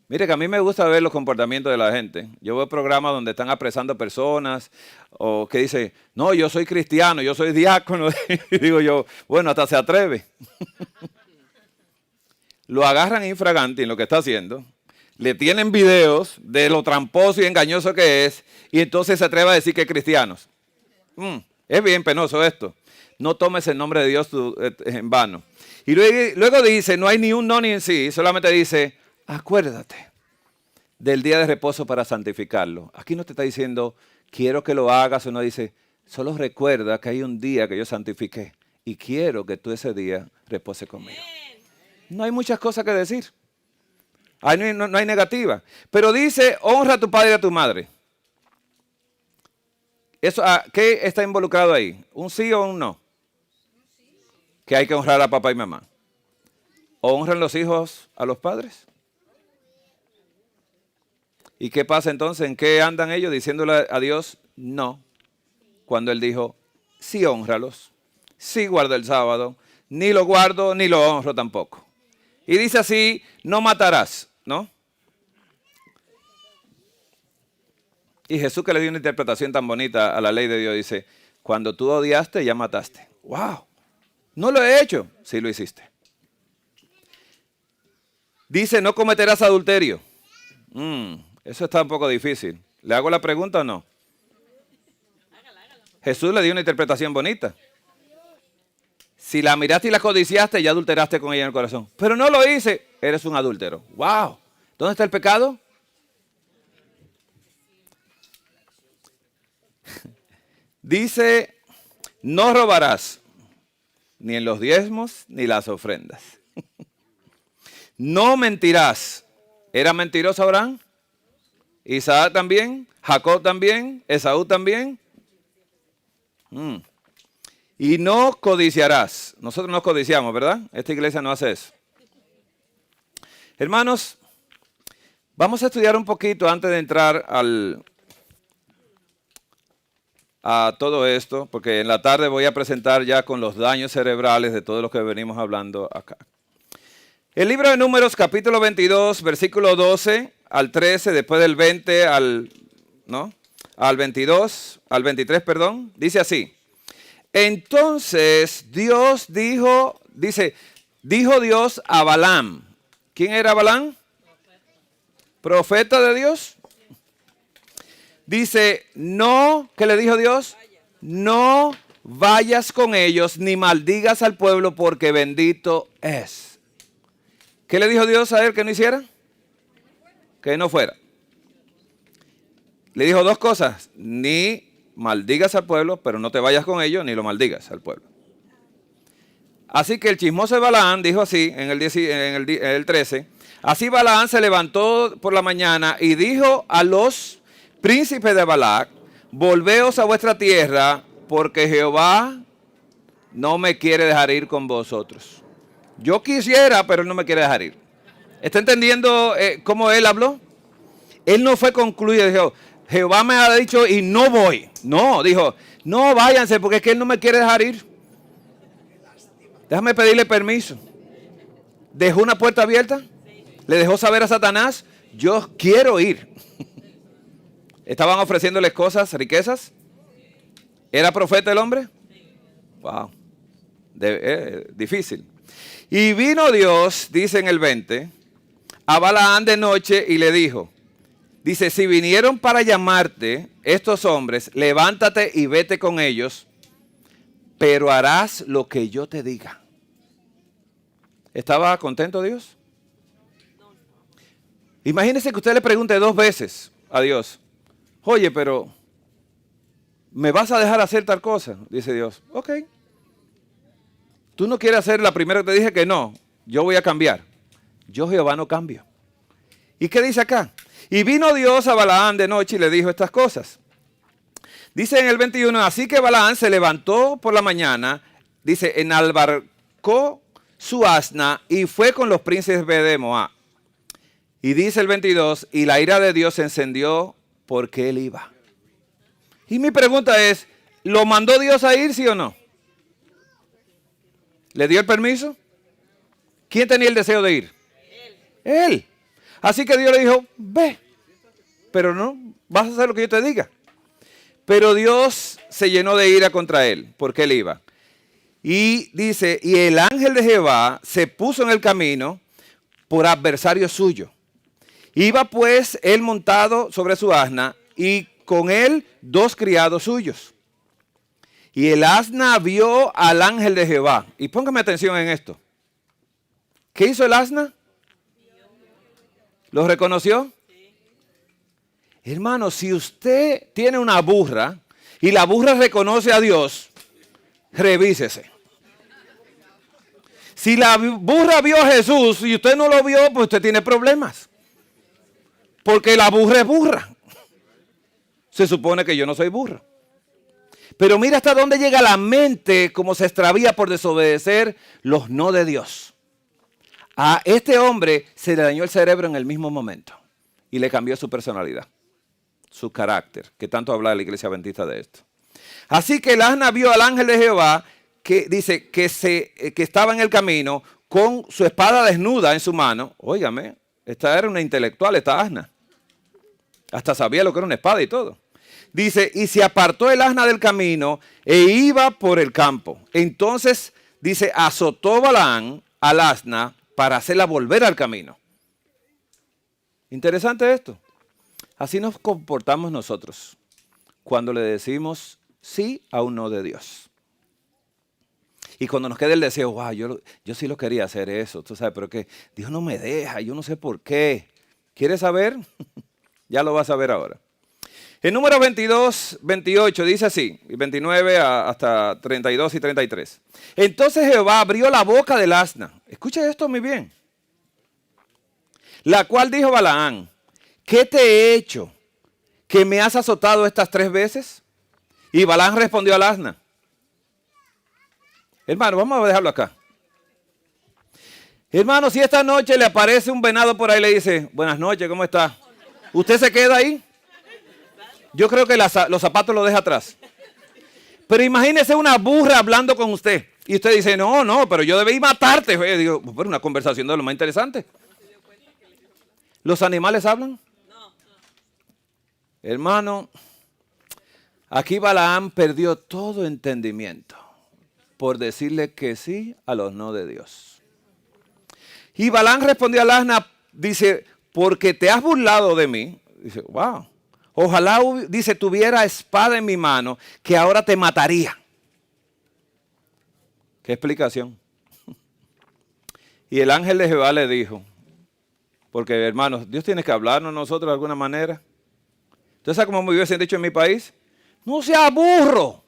Mire que a mí me gusta ver los comportamientos de la gente. Yo veo programas donde están apresando personas o que dicen, no, yo soy cristiano, yo soy diácono. Y digo yo, bueno, hasta se atreve. Lo agarran infragante en lo que está haciendo. Le tienen videos de lo tramposo y engañoso que es. Y entonces se atreve a decir que es cristiano. Es bien penoso esto. No tomes el nombre de Dios en vano. Y luego dice, no hay ni un no ni en sí. Solamente dice, acuérdate del día de reposo para santificarlo. Aquí no te está diciendo, quiero que lo hagas, o no dice, solo recuerda que hay un día que yo santifiqué y quiero que tú ese día repose conmigo. No hay muchas cosas que decir. Ahí no hay negativa. Pero dice, honra a tu padre y a tu madre. Eso, ¿qué está involucrado ahí? ¿Un sí o un no? Que hay que honrar a papá y mamá. ¿Honran los hijos a los padres? ¿Y qué pasa entonces? ¿En qué andan ellos diciéndole a Dios no? Cuando Él dijo, sí hónralos, sí guardo el sábado, ni lo guardo ni lo honro tampoco. Y dice así, no matarás, ¿no? Y Jesús, que le dio una interpretación tan bonita a la ley de Dios, dice, cuando tú odiaste, ya mataste. ¡Wow! ¿No lo he hecho? Sí lo hiciste. Dice, no cometerás adulterio. Eso está un poco difícil. ¿Le hago la pregunta o no? Jesús le dio una interpretación bonita. Si la miraste y la codiciaste, ya adulteraste con ella en el corazón. Pero no lo hice, eres un adúltero. ¡Wow! ¿Dónde está el pecado? Dice, no robarás, ni en los diezmos, ni las ofrendas. No mentirás. ¿Era mentiroso Abraham? Isaac también, Jacob también, Esaú también. Y no codiciarás. Nosotros no codiciamos, ¿verdad? Esta iglesia no hace eso. Hermanos, vamos a estudiar un poquito antes de entrar a todo esto, porque en la tarde voy a presentar ya con los daños cerebrales de todo lo que venimos hablando acá. El libro de Números, capítulo 22, versículo 12 al 13, después del 20 al 22, al 23, perdón, dice así. Entonces Dios dijo Dios a Balaam. ¿Quién era Balaam? Profeta de Dios. Dice, no, ¿qué le dijo Dios? No vayas con ellos ni maldigas al pueblo porque bendito es. ¿Qué le dijo Dios a él que no hiciera? Que no fuera. Le dijo dos cosas, ni maldigas al pueblo, pero no te vayas con ellos, ni lo maldigas al pueblo. Así que el chismoso de Balaam dijo así, en el 13, así Balaam se levantó por la mañana y dijo a los príncipes de Balac, volveos a vuestra tierra, porque Jehová no me quiere dejar ir con vosotros. Yo quisiera, pero él no me quiere dejar ir. ¿Está entendiendo cómo él habló? Él no fue concluido, dijo, Jehová me ha dicho y no voy. No, dijo, no váyanse porque es que él no me quiere dejar ir. Déjame pedirle permiso. ¿Dejó una puerta abierta? ¿Le dejó saber a Satanás? Yo quiero ir. ¿Estaban ofreciéndoles cosas, riquezas? ¿Era profeta el hombre? Wow. Difícil. Y vino Dios, dice en el 20, a Balaam de noche y le dijo, dice, si vinieron para llamarte estos hombres, levántate y vete con ellos, pero harás lo que yo te diga. ¿Estaba contento Dios? Imagínese que usted le pregunte 2 veces a Dios, oye, pero ¿me vas a dejar hacer tal cosa? Dice Dios, ok. Tú no quieres hacer la primera que te dije que no, yo voy a cambiar. Yo Jehová no cambio. ¿Y qué dice acá? Y vino Dios a Balaam de noche y le dijo estas cosas. Dice en el 21, así que Balaam se levantó por la mañana, dice, enalbarcó su asna y fue con los príncipes de Moab. Y dice el 22, y la ira de Dios se encendió porque él iba. Y mi pregunta es, ¿lo mandó Dios a ir, sí o no? ¿Le dio el permiso? ¿Quién tenía el deseo de ir? Él. Así que Dios le dijo, ve, pero no, vas a hacer lo que yo te diga. Pero Dios se llenó de ira contra él, porque él iba. Y dice, y el ángel de Jehová se puso en el camino por adversario suyo. Iba pues él montado sobre su asna y con él 2 criados suyos. Y el asna vio al ángel de Jehová. Y póngame atención en esto. ¿Qué hizo el asna? ¿Lo reconoció? Hermano, si usted tiene una burra y la burra reconoce a Dios, revísese. Si la burra vio a Jesús y usted no lo vio, pues usted tiene problemas. Porque la burra es burra. Se supone que yo no soy burro. Pero mira hasta dónde llega la mente, como se extravía por desobedecer los no de Dios. A este hombre se le dañó el cerebro en el mismo momento y le cambió su personalidad, su carácter, que tanto habla la iglesia adventista de esto. Así que el asna vio al ángel de Jehová, que dice que estaba en el camino con su espada desnuda en su mano. Óigame, esta era una intelectual, esta asna. Hasta sabía lo que era una espada y todo. Dice, y se apartó el asna del camino e iba por el campo. Entonces, dice, azotó Balaam al asna para hacerla volver al camino. Interesante esto. Así nos comportamos nosotros cuando le decimos sí a un no de Dios. Y cuando nos queda el deseo, wow, yo sí lo quería hacer eso, tú sabes, pero que Dios no me deja, yo no sé por qué. ¿Quieres saber? Ya lo vas a ver ahora. En Números 22, 28 dice así, y 29 hasta 32 y 33. Entonces Jehová abrió la boca del asna. Escuche esto muy bien. La cual dijo Balaam, ¿qué te he hecho que me has azotado estas 3 veces? Y Balaam respondió al asna. Hermano, vamos a dejarlo acá. Hermano, si esta noche le aparece un venado por ahí y le dice, buenas noches, ¿cómo está? ¿Usted se queda ahí? Yo creo que los zapatos los deja atrás. Pero imagínese una burra hablando con usted. Y usted dice, no, pero yo debí matarte. Yo digo, pero una conversación de lo más interesante. ¿Los animales hablan? Hermano, aquí Balaam perdió todo entendimiento por decirle que sí a los no de Dios. Y Balaam respondió al asna, dice, porque te has burlado de mí. Dice, wow. Ojalá, dice, tuviera espada en mi mano, que ahora te mataría. ¿Qué explicación? Y el ángel de Jehová le dijo, porque hermanos, Dios tiene que hablarnos a nosotros de alguna manera. ¿Usted sabe cómo me hubiesen dicho en mi país? No sea burro.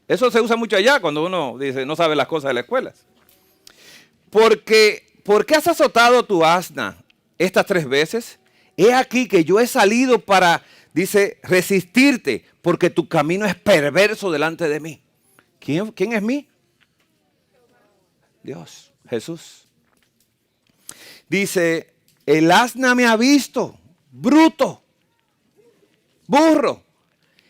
Eso se usa mucho allá cuando uno dice no sabe las cosas de las escuelas. ¿Por qué has azotado tu asna estas 3 veces? He aquí que yo he salido para, dice, resistirte, porque tu camino es perverso delante de mí. ¿Quién es mí? Dios, Jesús. Dice, el asna me ha visto, bruto, burro.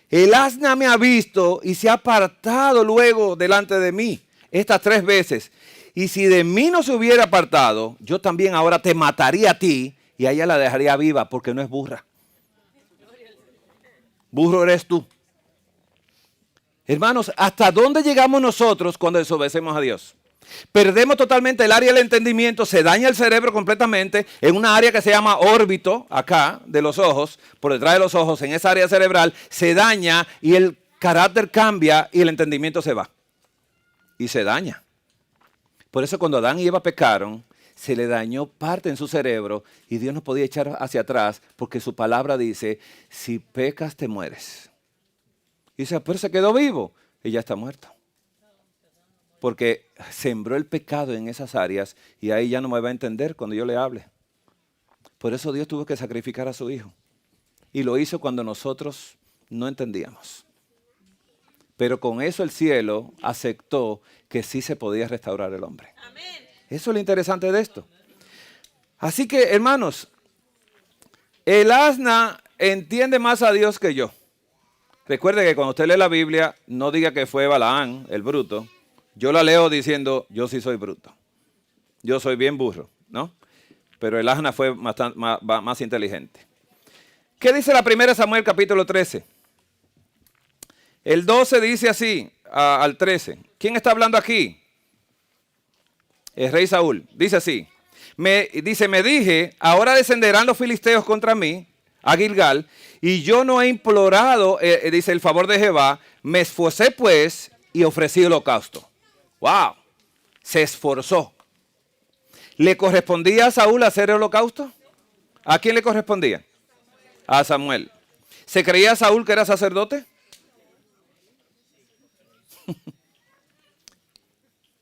El asna me ha visto y se ha apartado luego delante de mí estas 3 veces. Y si de mí no se hubiera apartado, yo también ahora te mataría a ti y a ella la dejaría viva porque no es burra. Burro eres tú. Hermanos, ¿hasta dónde llegamos nosotros cuando desobedecemos a Dios? Perdemos totalmente el área del entendimiento, se daña el cerebro completamente en una área que se llama órbito, acá, de los ojos, por detrás de los ojos, en esa área cerebral, se daña y el carácter cambia y el entendimiento se va. Y se daña. Por eso cuando Adán y Eva pecaron, se le dañó parte en su cerebro y Dios no podía echar hacia atrás porque su palabra dice, si pecas te mueres. Y dice, pero se quedó vivo y ya está muerto. Porque sembró el pecado en esas áreas y ahí ya no me va a entender cuando yo le hable. Por eso Dios tuvo que sacrificar a su hijo. Y lo hizo cuando nosotros no entendíamos. Pero con eso el cielo aceptó que sí se podía restaurar el hombre. Amén. Eso es lo interesante de esto. Así que, hermanos, el asna entiende más a Dios que yo. Recuerde que cuando usted lee la Biblia, no diga que fue Balaam, el bruto. Yo la leo diciendo, yo sí soy bruto. Yo soy bien burro, ¿no? Pero el asna fue más inteligente. ¿Qué dice la 1 Samuel capítulo 13? El 12 dice así, al 13. ¿Quién está hablando aquí? El rey Saúl. Dice así. Me dije, ahora descenderán los filisteos contra mí, a Gilgal, y yo no he implorado, dice, el favor de Jehová. Me esforcé pues y ofrecí holocausto. ¡Wow! Se esforzó. ¿Le correspondía a Saúl hacer el holocausto? ¿A quién le correspondía? A Samuel. ¿Se creía Saúl que era sacerdote?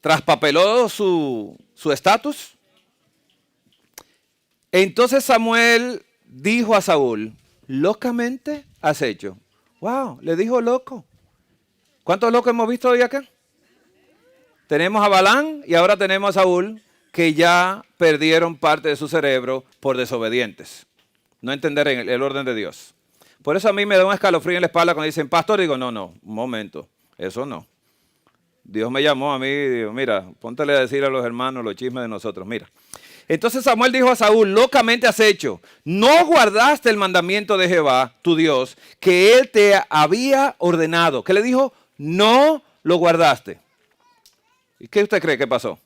traspapeló su estatus. Entonces Samuel dijo a Saúl, locamente has hecho. Wow, le dijo loco. ¿Cuántos locos hemos visto hoy acá? Tenemos a Balán y ahora tenemos a Saúl, que ya perdieron parte de su cerebro por desobedientes. No entender el orden de Dios. Por eso a mí me da un escalofrío en la espalda cuando dicen, pastor, digo, no, un momento, eso no. Dios me llamó a mí y dijo, mira, póntele a decir a los hermanos los chismes de nosotros, mira. Entonces Samuel dijo a Saúl, locamente has hecho, no guardaste el mandamiento de Jehová, tu Dios, que él te había ordenado. ¿Qué le dijo? No lo guardaste. ¿Y qué usted cree que pasó?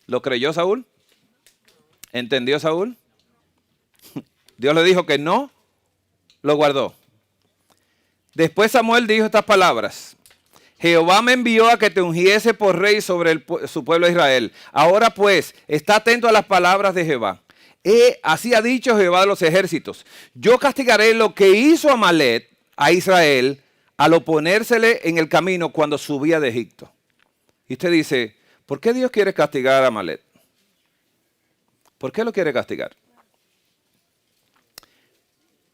¿Lo creyó Saúl? ¿Entendió Saúl? Dios le dijo que no lo guardó. Después Samuel dijo estas palabras. Jehová me envió a que te ungiese por rey sobre su pueblo Israel. Ahora pues, está atento a las palabras de Jehová. Así ha dicho Jehová de los ejércitos. Yo castigaré lo que hizo Amalek a Israel al oponérsele en el camino cuando subía de Egipto. Y usted dice, ¿por qué Dios quiere castigar a Amalek? ¿Por qué lo quiere castigar?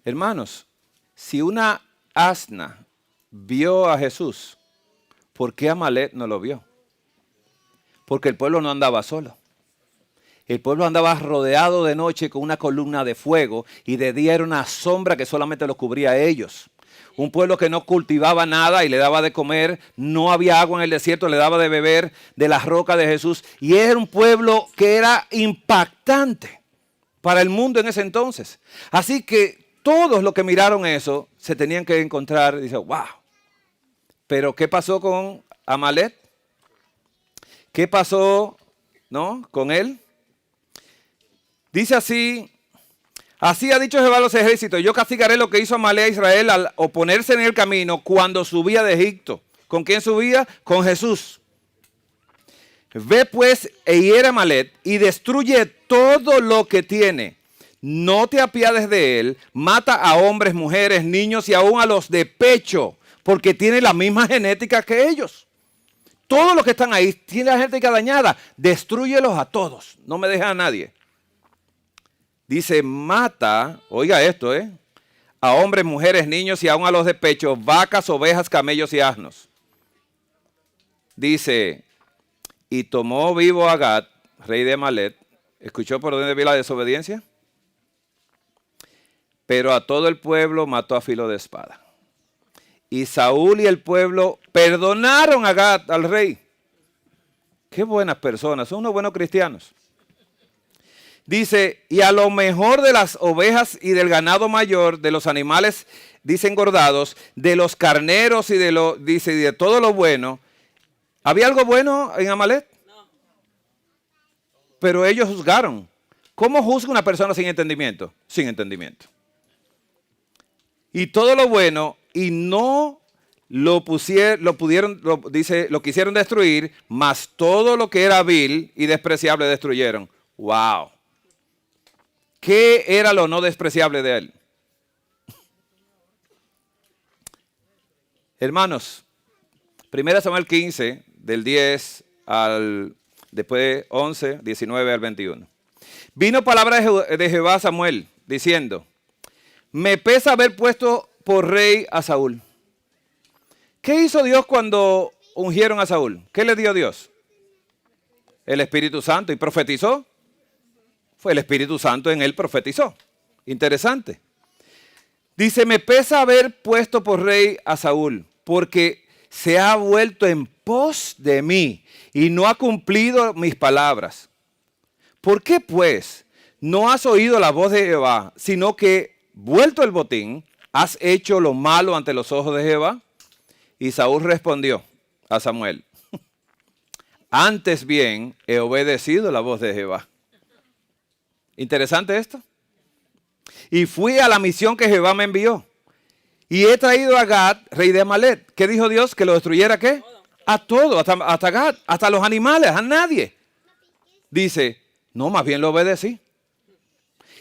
Hermanos, si una asna vio a Jesús, ¿por qué Amalek no lo vio? Porque el pueblo no andaba solo. El pueblo andaba rodeado de noche con una columna de fuego y de día era una sombra que solamente los cubría a ellos. Un pueblo que no cultivaba nada y le daba de comer, no había agua en el desierto, le daba de beber de las rocas de Jesús. Y era un pueblo que era impactante para el mundo en ese entonces. Así que todos los que miraron eso se tenían que encontrar y dice, wow. Pero ¿qué pasó con Amalek? ¿Qué pasó, con él? Dice así, así ha dicho Jehová a los ejércitos, yo castigaré lo que hizo Amalek a Israel al oponerse en el camino cuando subía de Egipto. ¿Con quién subía? Con Jesús. Ve pues e hiere a Amalek y destruye todo lo que tiene. No te apiades de él, mata a hombres, mujeres, niños y aún a los de pecho, porque tiene la misma genética que ellos. Todos los que están ahí tienen la genética dañada. Destrúyelos a todos, no me dejes a nadie. Dice, mata, oiga esto, a hombres, mujeres, niños y aún a los de pecho, vacas, ovejas, camellos y asnos. Dice, y tomó vivo a Agag, rey de Amalek. ¿Escuchó por dónde vi la desobediencia? Pero a todo el pueblo mató a filo de espada. Y Saúl y el pueblo perdonaron a Agag, al rey. Qué buenas personas, son unos buenos cristianos. Dice, y a lo mejor de las ovejas y del ganado mayor, de los animales, dice engordados, de los carneros y de todo lo bueno. ¿Había algo bueno en Amalek? No. Pero ellos juzgaron. ¿Cómo juzga una persona sin entendimiento? Sin entendimiento. Y todo lo bueno, y no lo quisieron destruir, mas todo lo que era vil y despreciable destruyeron. ¡Wow! ¿Qué era lo no despreciable de él? Hermanos, 1 Samuel 15, del 10 al después 11, 19 al 21. Vino palabra de Jehová a Samuel, diciendo, me pesa haber puesto por rey a Saúl. ¿Qué hizo Dios cuando ungieron a Saúl? ¿Qué le dio Dios? El Espíritu Santo. ¿Y profetizó? Fue el Espíritu Santo en él profetizó. Interesante. Dice, me pesa haber puesto por rey a Saúl, porque se ha vuelto en pos de mí y no ha cumplido mis palabras. ¿Por qué pues no has oído la voz de Jehová, sino que, vuelto el botín, has hecho lo malo ante los ojos de Jehová? Y Saúl respondió a Samuel, antes bien he obedecido la voz de Jehová. Interesante esto. Y fui a la misión que Jehová me envió. Y he traído a Agag, rey de Amalek. ¿Qué dijo Dios? ¿Que lo destruyera qué? A todo, hasta Agag, hasta los animales, a nadie. Dice, no, más bien lo obedecí.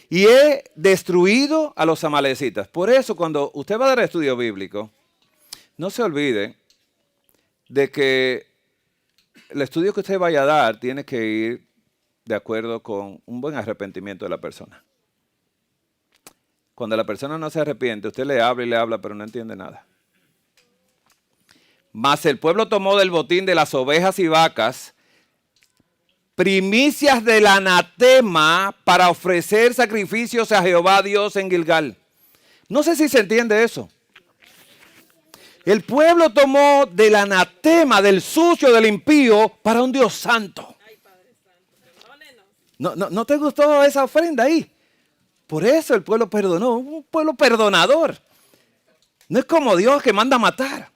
Y he destruido a los amalecitas. Por eso cuando usted va a dar estudio bíblico, no se olvide de que el estudio que usted vaya a dar tiene que ir de acuerdo con un buen arrepentimiento de la persona. Cuando la persona no se arrepiente, usted le habla y le habla, pero no entiende nada. Mas el pueblo tomó del botín de las ovejas y vacas primicias del anatema para ofrecer sacrificios a Jehová Dios en Gilgal. No sé si se entiende eso. El pueblo tomó del anatema, del sucio, del impío, para un Dios santo. ¿No te gustó esa ofrenda ahí? Por eso el pueblo perdonó, un pueblo perdonador. No es como Dios que manda a matar.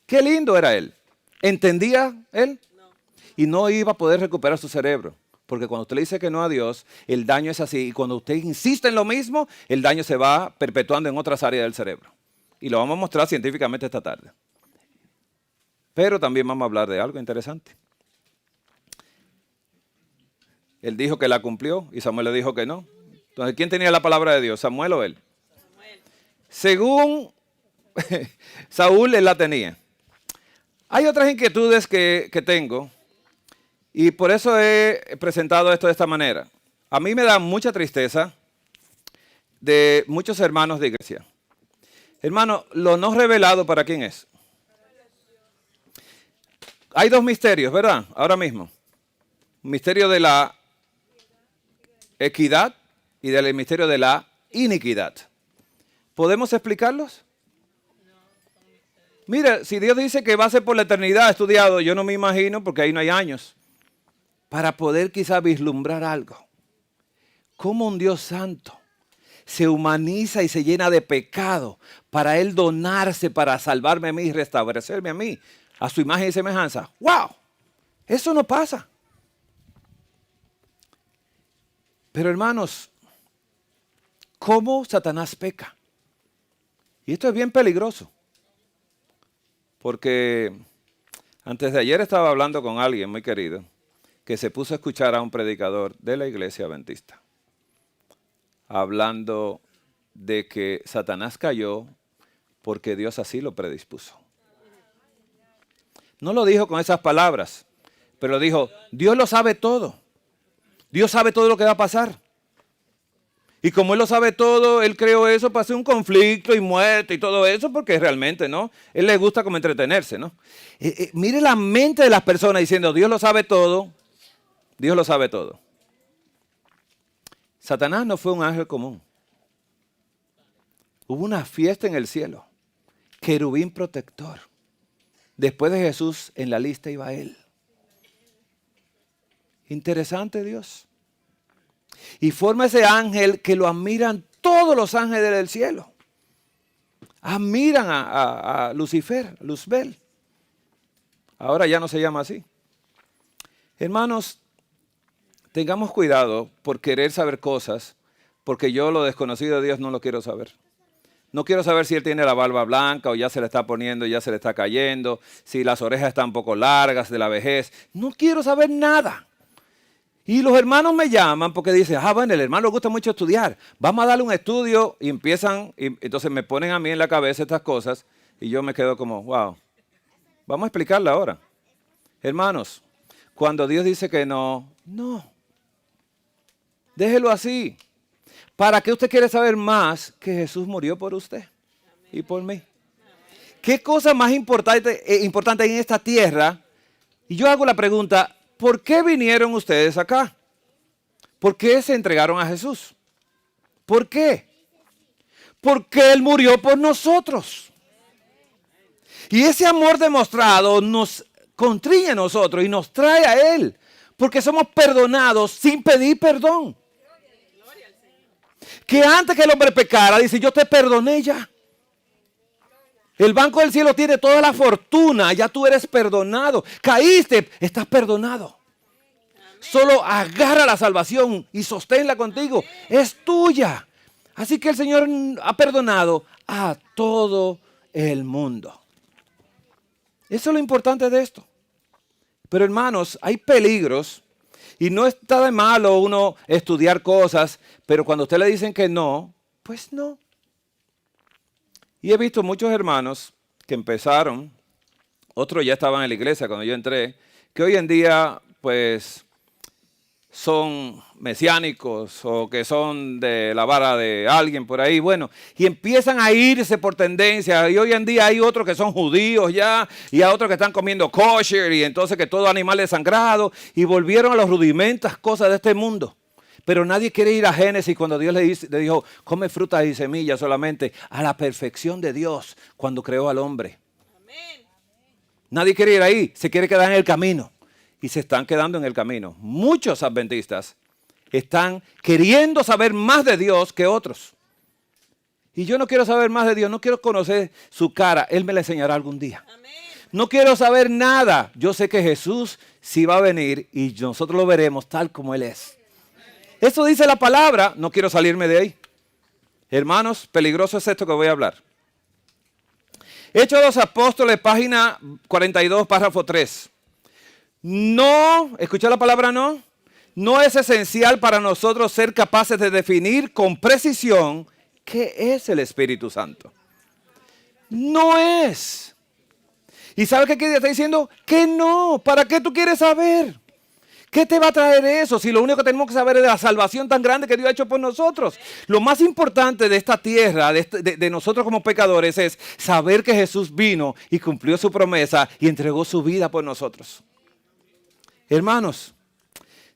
Qué lindo era él. ¿Entendía él? Y no iba a poder recuperar su cerebro. Porque cuando usted le dice que no a Dios, el daño es así. Y cuando usted insiste en lo mismo, el daño se va perpetuando en otras áreas del cerebro. Y lo vamos a mostrar científicamente esta tarde. Pero también vamos a hablar de algo interesante. Él dijo que la cumplió y Samuel le dijo que no. Entonces, ¿quién tenía la palabra de Dios? ¿Samuel o él? Samuel. Según Saúl, él la tenía. Hay otras inquietudes que tengo y por eso he presentado esto de esta manera. A mí me da mucha tristeza de muchos hermanos de iglesia. Hermano, lo no revelado, ¿para quién es? Hay dos misterios, ¿verdad? Ahora mismo. Misterio de la equidad y del misterio de la iniquidad. ¿Podemos explicarlos? Mira, si Dios dice que va a ser por la eternidad estudiado, yo no me imagino, porque ahí no hay años, para poder quizá vislumbrar algo. ¿Cómo un Dios santo se humaniza y se llena de pecado para Él donarse para salvarme a mí y restablecerme a mí, a su imagen y semejanza? ¡Wow! Eso no pasa. Pero hermanos, ¿cómo Satanás peca? Y esto es bien peligroso. Porque antes de ayer estaba hablando con alguien muy querido que se puso a escuchar a un predicador de la iglesia adventista, hablando de que Satanás cayó porque Dios así lo predispuso. No lo dijo con esas palabras, pero dijo, Dios lo sabe todo. Dios sabe todo lo que va a pasar. Y como Él lo sabe todo, Él creó eso para hacer un conflicto y muerte y todo eso, porque realmente, ¿no? Él le gusta como entretenerse, ¿no? Mire la mente de las personas diciendo, Dios lo sabe todo, Dios lo sabe todo. Satanás no fue un ángel común. Hubo una fiesta en el cielo, querubín protector. Después de Jesús, en la lista iba Él. Interesante Dios. Y forma ese ángel que lo admiran todos los ángeles del cielo. Admiran a Lucifer, Luzbel. Ahora ya no se llama así. Hermanos, tengamos cuidado por querer saber cosas, porque yo lo desconocido de Dios no lo quiero saber. No quiero saber si Él tiene la barba blanca o ya se le está poniendo, ya se le está cayendo, si las orejas están un poco largas de la vejez. No quiero saber nada. Y los hermanos me llaman porque dicen, bueno, el hermano le gusta mucho estudiar, vamos a darle un estudio y empiezan, y entonces me ponen a mí en la cabeza estas cosas y yo me quedo como, wow, vamos a explicarla ahora. Hermanos, cuando Dios dice que no, no, déjelo así. ¿Para qué usted quiere saber más que Jesús murió por usted y por mí? ¿Qué cosa más importante hay en esta tierra? Y yo hago la pregunta, ¿por qué vinieron ustedes acá? ¿Por qué se entregaron a Jesús? ¿Por qué? Porque Él murió por nosotros. Y ese amor demostrado nos contriñe a nosotros y nos trae a Él. Porque somos perdonados sin pedir perdón. Que antes que el hombre pecara, dice, yo te perdoné ya. El banco del cielo tiene toda la fortuna, ya tú eres perdonado. Caíste, estás perdonado. Solo agarra la salvación y sosténla contigo. Es tuya. Así que el Señor ha perdonado a todo el mundo. Eso es lo importante de esto. Pero hermanos, hay peligros y no está de malo uno estudiar cosas, pero cuando a usted le dicen que no, pues no. Y he visto muchos hermanos que empezaron otros ya estaban en la iglesia cuando yo entré, que hoy en día pues son mesiánicos o que son de la vara de alguien por ahí, bueno, y empiezan a irse por tendencia, y hoy en día hay otros que son judíos ya, y hay otros que están comiendo kosher, y entonces que todo animal es sangrado, y volvieron a los rudimentos, cosas de este mundo. Pero nadie quiere ir a Génesis cuando Dios le dijo, come frutas y semillas solamente, a la perfección de Dios cuando creó al hombre. Amén. Nadie quiere ir ahí, se quiere quedar en el camino. Y se están quedando en el camino. Muchos adventistas están queriendo saber más de Dios que otros. Y yo no quiero saber más de Dios, no quiero conocer su cara, Él me la enseñará algún día. Amén. No quiero saber nada, yo sé que Jesús sí va a venir y nosotros lo veremos tal como Él es. Eso dice la palabra, no quiero salirme de ahí. Hermanos, peligroso es esto que voy a hablar. Hechos de los Apóstoles, página 42, párrafo 3. No, escucha la palabra no. No es esencial para nosotros ser capaces de definir con precisión qué es el Espíritu Santo. No es. ¿Y sabe qué está diciendo? Que no. ¿Para qué tú quieres saber? ¿Qué te va a traer eso? Si lo único que tenemos que saber es de la salvación tan grande que Dios ha hecho por nosotros. Lo más importante de esta tierra, de nosotros como pecadores, es saber que Jesús vino y cumplió su promesa y entregó su vida por nosotros. Hermanos,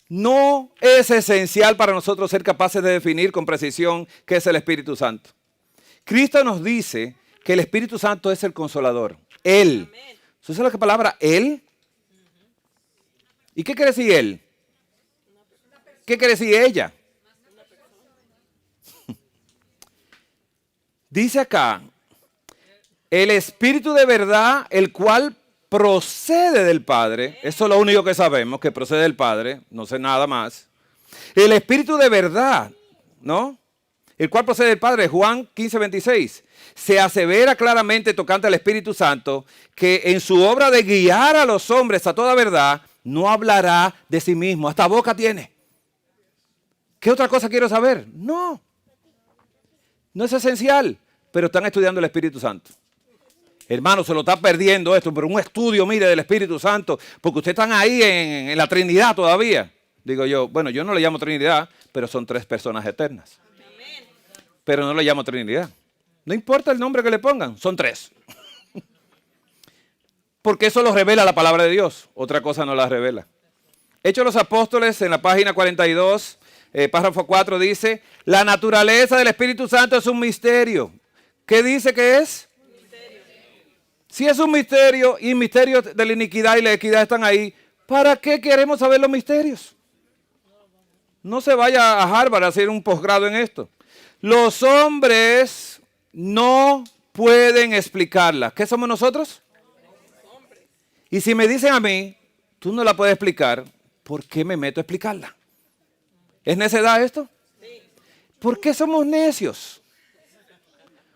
no es esencial para nosotros ser capaces de definir con precisión qué es el Espíritu Santo. Cristo nos dice que el Espíritu Santo es el Consolador. Él. ¿Usted sabe la palabra Él? ¿Y qué quiere decir Él? ¿Qué quiere decir ella? Dice acá, el Espíritu de verdad, el cual procede del Padre, eso es lo único que sabemos, que procede del Padre, no sé nada más. El Espíritu de verdad, ¿no? El cual procede del Padre, Juan 15:26, se asevera claramente tocante al Espíritu Santo, que en su obra de guiar a los hombres a toda verdad, no hablará de sí mismo, hasta boca tiene. ¿Qué otra cosa quiero saber? No, no es esencial, pero están estudiando el Espíritu Santo. Hermano, se lo está perdiendo esto, pero un estudio, mire, del Espíritu Santo, porque ustedes están ahí en la Trinidad todavía. Digo yo, bueno, yo no le llamo Trinidad, pero son 3 personas eternas. Pero no le llamo Trinidad. No importa el nombre que le pongan, son 3. Porque eso lo revela la palabra de Dios, otra cosa no la revela. Hechos de los Apóstoles, en la página 42, párrafo 4, dice, la naturaleza del Espíritu Santo es un misterio. ¿Qué dice que es? Si es un misterio y misterios de la iniquidad y la equidad están ahí, ¿para qué queremos saber los misterios? No se vaya a Harvard a hacer un posgrado en esto. Los hombres no pueden explicarla. ¿Qué somos nosotros? Y si me dicen a mí, tú no la puedes explicar, ¿por qué me meto a explicarla? ¿Es necedad esto? ¿Por qué somos necios?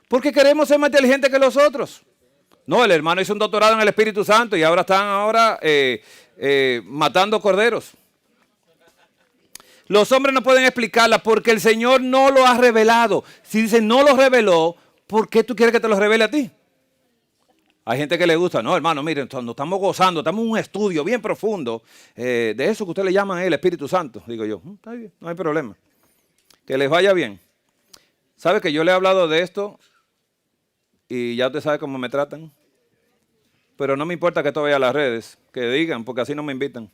Porque queremos ser más inteligentes que los otros. No, el hermano hizo un doctorado en el Espíritu Santo y ahora están matando corderos. Los hombres no pueden explicarla porque el Señor no lo ha revelado. Si dice no lo reveló, ¿por qué tú quieres que te lo revele a ti? Hay gente que le gusta, no hermano, miren, nos estamos gozando, estamos en un estudio bien profundo de eso que usted le llaman el Espíritu Santo. Digo yo, está bien, no hay problema. Que les vaya bien. ¿Sabe que yo le he hablado de esto y ya usted sabe cómo me tratan? Pero no me importa que esto vaya a las redes, que digan, porque así no me invitan.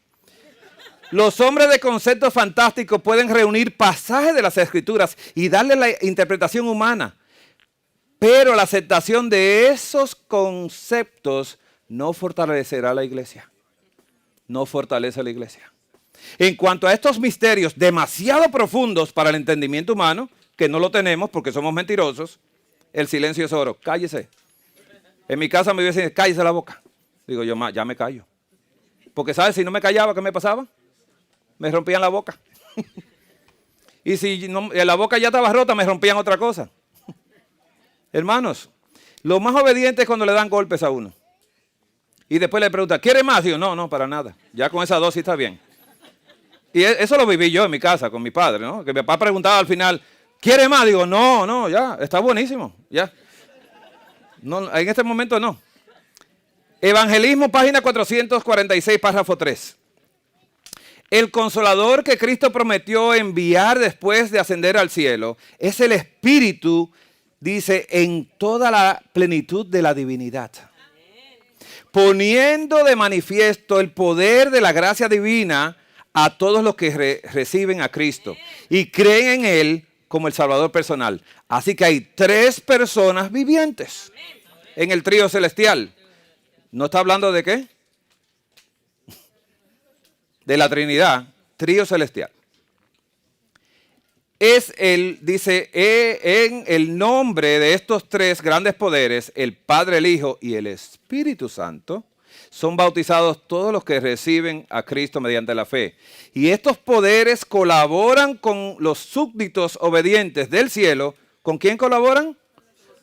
Los hombres de conceptos fantásticos pueden reunir pasajes de las Escrituras y darle la interpretación humana. Pero la aceptación de esos conceptos no fortalecerá a la iglesia. No fortalece a la iglesia. En cuanto a estos misterios demasiado profundos para el entendimiento humano, que no lo tenemos porque somos mentirosos, el silencio es oro. Cállese. En mi casa me dicen, cállese la boca. Digo yo, ya me callo. Porque, ¿sabes? Si no me callaba, ¿qué me pasaba? Me rompían la boca. Y si no, la boca ya estaba rota, me rompían otra cosa. Hermanos, lo más obediente es cuando le dan golpes a uno. Y después le preguntan, ¿quiere más? Digo, no, para nada. Ya con esa dosis está bien. Y eso lo viví yo en mi casa con mi padre, ¿no? Que mi papá preguntaba al final, ¿quiere más? Digo, no, ya, está buenísimo, ya. No, en este momento no. Evangelismo, página 446, párrafo 3. El consolador que Cristo prometió enviar después de ascender al cielo es el Espíritu, dice, en toda la plenitud de la divinidad, poniendo de manifiesto el poder de la gracia divina a todos los que reciben a Cristo y creen en Él como el Salvador personal. Así que hay 3 personas vivientes en el trío celestial. ¿No está hablando de qué? De la Trinidad, trío celestial. Es el, dice, en el nombre de estos 3 grandes poderes, el Padre, el Hijo y el Espíritu Santo, son bautizados todos los que reciben a Cristo mediante la fe. Y estos poderes colaboran con los súbditos obedientes del cielo. ¿Con quién colaboran?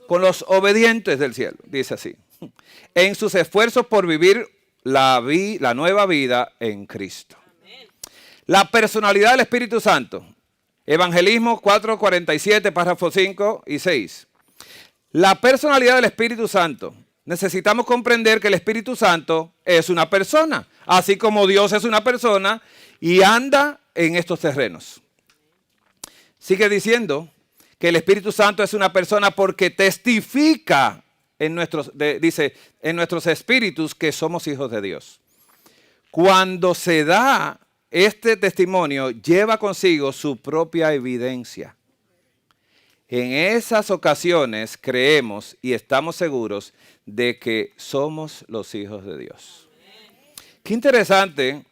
Con los obedientes del cielo, dice así. En sus esfuerzos por vivir la nueva vida en Cristo. La personalidad del Espíritu Santo. Evangelismo 4:47, párrafos 5 y 6. La personalidad del Espíritu Santo. Necesitamos comprender que el Espíritu Santo es una persona, así como Dios es una persona y anda en estos terrenos. Sigue diciendo que el Espíritu Santo es una persona porque testifica en nuestros espíritus que somos hijos de Dios. Cuando se da este testimonio, lleva consigo su propia evidencia. En esas ocasiones creemos y estamos seguros de que somos los hijos de Dios. Qué interesante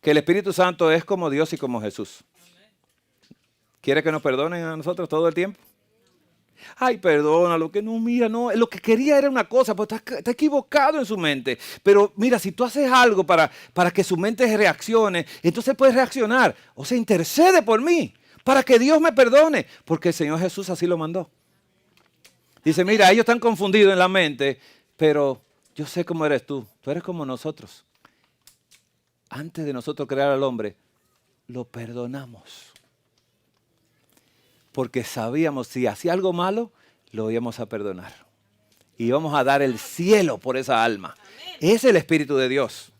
que el Espíritu Santo es como Dios y como Jesús. ¿Quiere que nos perdonen a nosotros todo el tiempo? Ay, perdónalo, que no, mira, no, lo que quería era una cosa, pues está equivocado en su mente. Pero mira, si tú haces algo para que su mente reaccione, entonces puedes reaccionar. O sea, intercede por mí, para que Dios me perdone, porque el Señor Jesús así lo mandó. Dice, mira, ellos están confundidos en la mente, pero yo sé cómo eres tú eres como nosotros. Antes de nosotros crear al hombre, lo perdonamos. Porque sabíamos si hacía algo malo, lo íbamos a perdonar. Y íbamos a dar el cielo por esa alma. Es el Espíritu de Dios.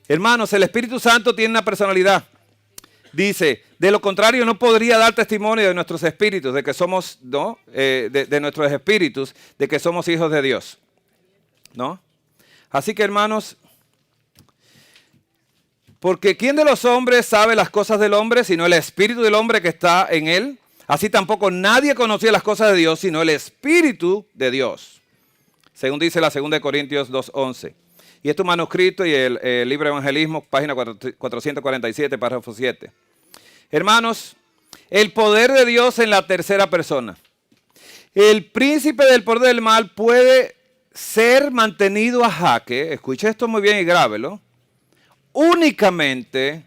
Hermanos, el Espíritu Santo tiene una personalidad. Dice, de lo contrario no podría dar testimonio de nuestros espíritus, de que somos, ¿no? De nuestros espíritus, de que somos hijos de Dios. ¿No? Así que hermanos, porque ¿quién de los hombres sabe las cosas del hombre, sino el espíritu del hombre que está en él? Así tampoco nadie conocía las cosas de Dios, sino el Espíritu de Dios. Según dice la 2 Corintios 2:11. Y es tu manuscrito y el libro de Evangelismo, página 447, párrafo 7. Hermanos, el poder de Dios en la tercera persona. El príncipe del poder del mal puede ser mantenido a jaque, escuche esto muy bien y grábelo, únicamente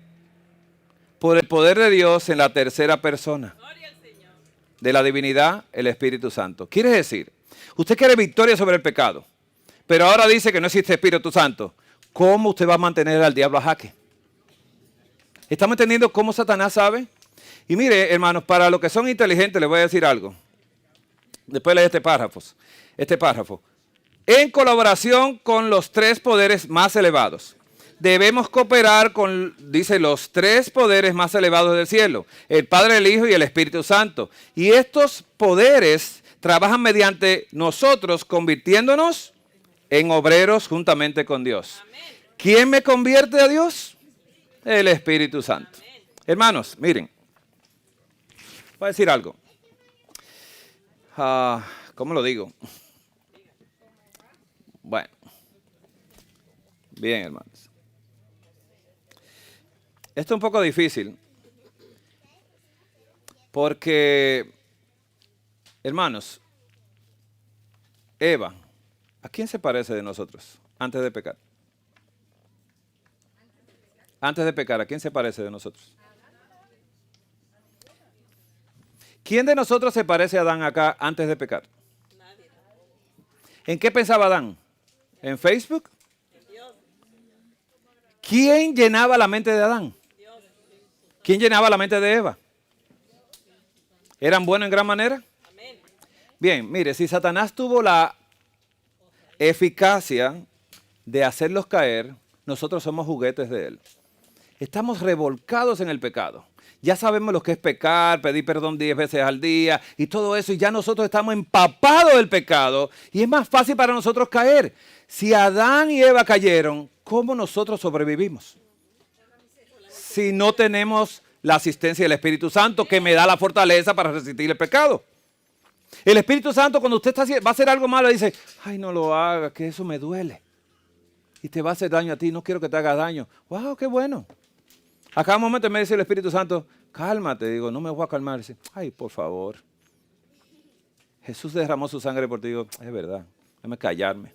por el poder de Dios en la tercera persona. De la divinidad, el Espíritu Santo. Quiere decir, usted quiere victoria sobre el pecado, pero ahora dice que no existe Espíritu Santo. ¿Cómo usted va a mantener al diablo a jaque? ¿Estamos entendiendo cómo Satanás sabe? Y mire, hermanos, para los que son inteligentes les voy a decir algo. Después lee este párrafo. En colaboración con los 3 poderes más elevados. Debemos cooperar con, dice, los 3 poderes más elevados del cielo, el Padre, el Hijo y el Espíritu Santo. Y estos poderes trabajan mediante nosotros, convirtiéndonos en obreros juntamente con Dios. Amén. ¿Quién me convierte a Dios? El Espíritu Santo. Amén. Hermanos, miren, voy a decir algo. ¿Cómo lo digo? Bueno, bien, hermanos. Esto es un poco difícil porque, hermanos, Eva, ¿a quién se parece de nosotros antes de pecar? Antes de pecar, ¿a quién se parece de nosotros? ¿Quién de nosotros se parece a Adán acá antes de pecar? ¿En qué pensaba Adán? ¿En Facebook? ¿Quién llenaba la mente de Adán? ¿Quién llenaba la mente de Eva? ¿Eran buenos en gran manera? Bien, mire, si Satanás tuvo la eficacia de hacerlos caer, nosotros somos juguetes de Él. Estamos revolcados en el pecado. Ya sabemos lo que es pecar, pedir perdón 10 veces al día y todo eso. Y ya nosotros estamos empapados del pecado. Y es más fácil para nosotros caer. Si Adán y Eva cayeron, ¿cómo nosotros sobrevivimos? Si no tenemos la asistencia del Espíritu Santo que me da la fortaleza para resistir el pecado. El Espíritu Santo, cuando usted va a hacer algo malo, dice, ay, no lo haga, que eso me duele. Y te va a hacer daño a ti, no quiero que te hagas daño. ¡Wow, qué bueno! A cada momento me dice el Espíritu Santo, cálmate. Digo, no me voy a calmar. Dice, ay, por favor. Jesús derramó su sangre por ti. Digo, es verdad, déjame callarme.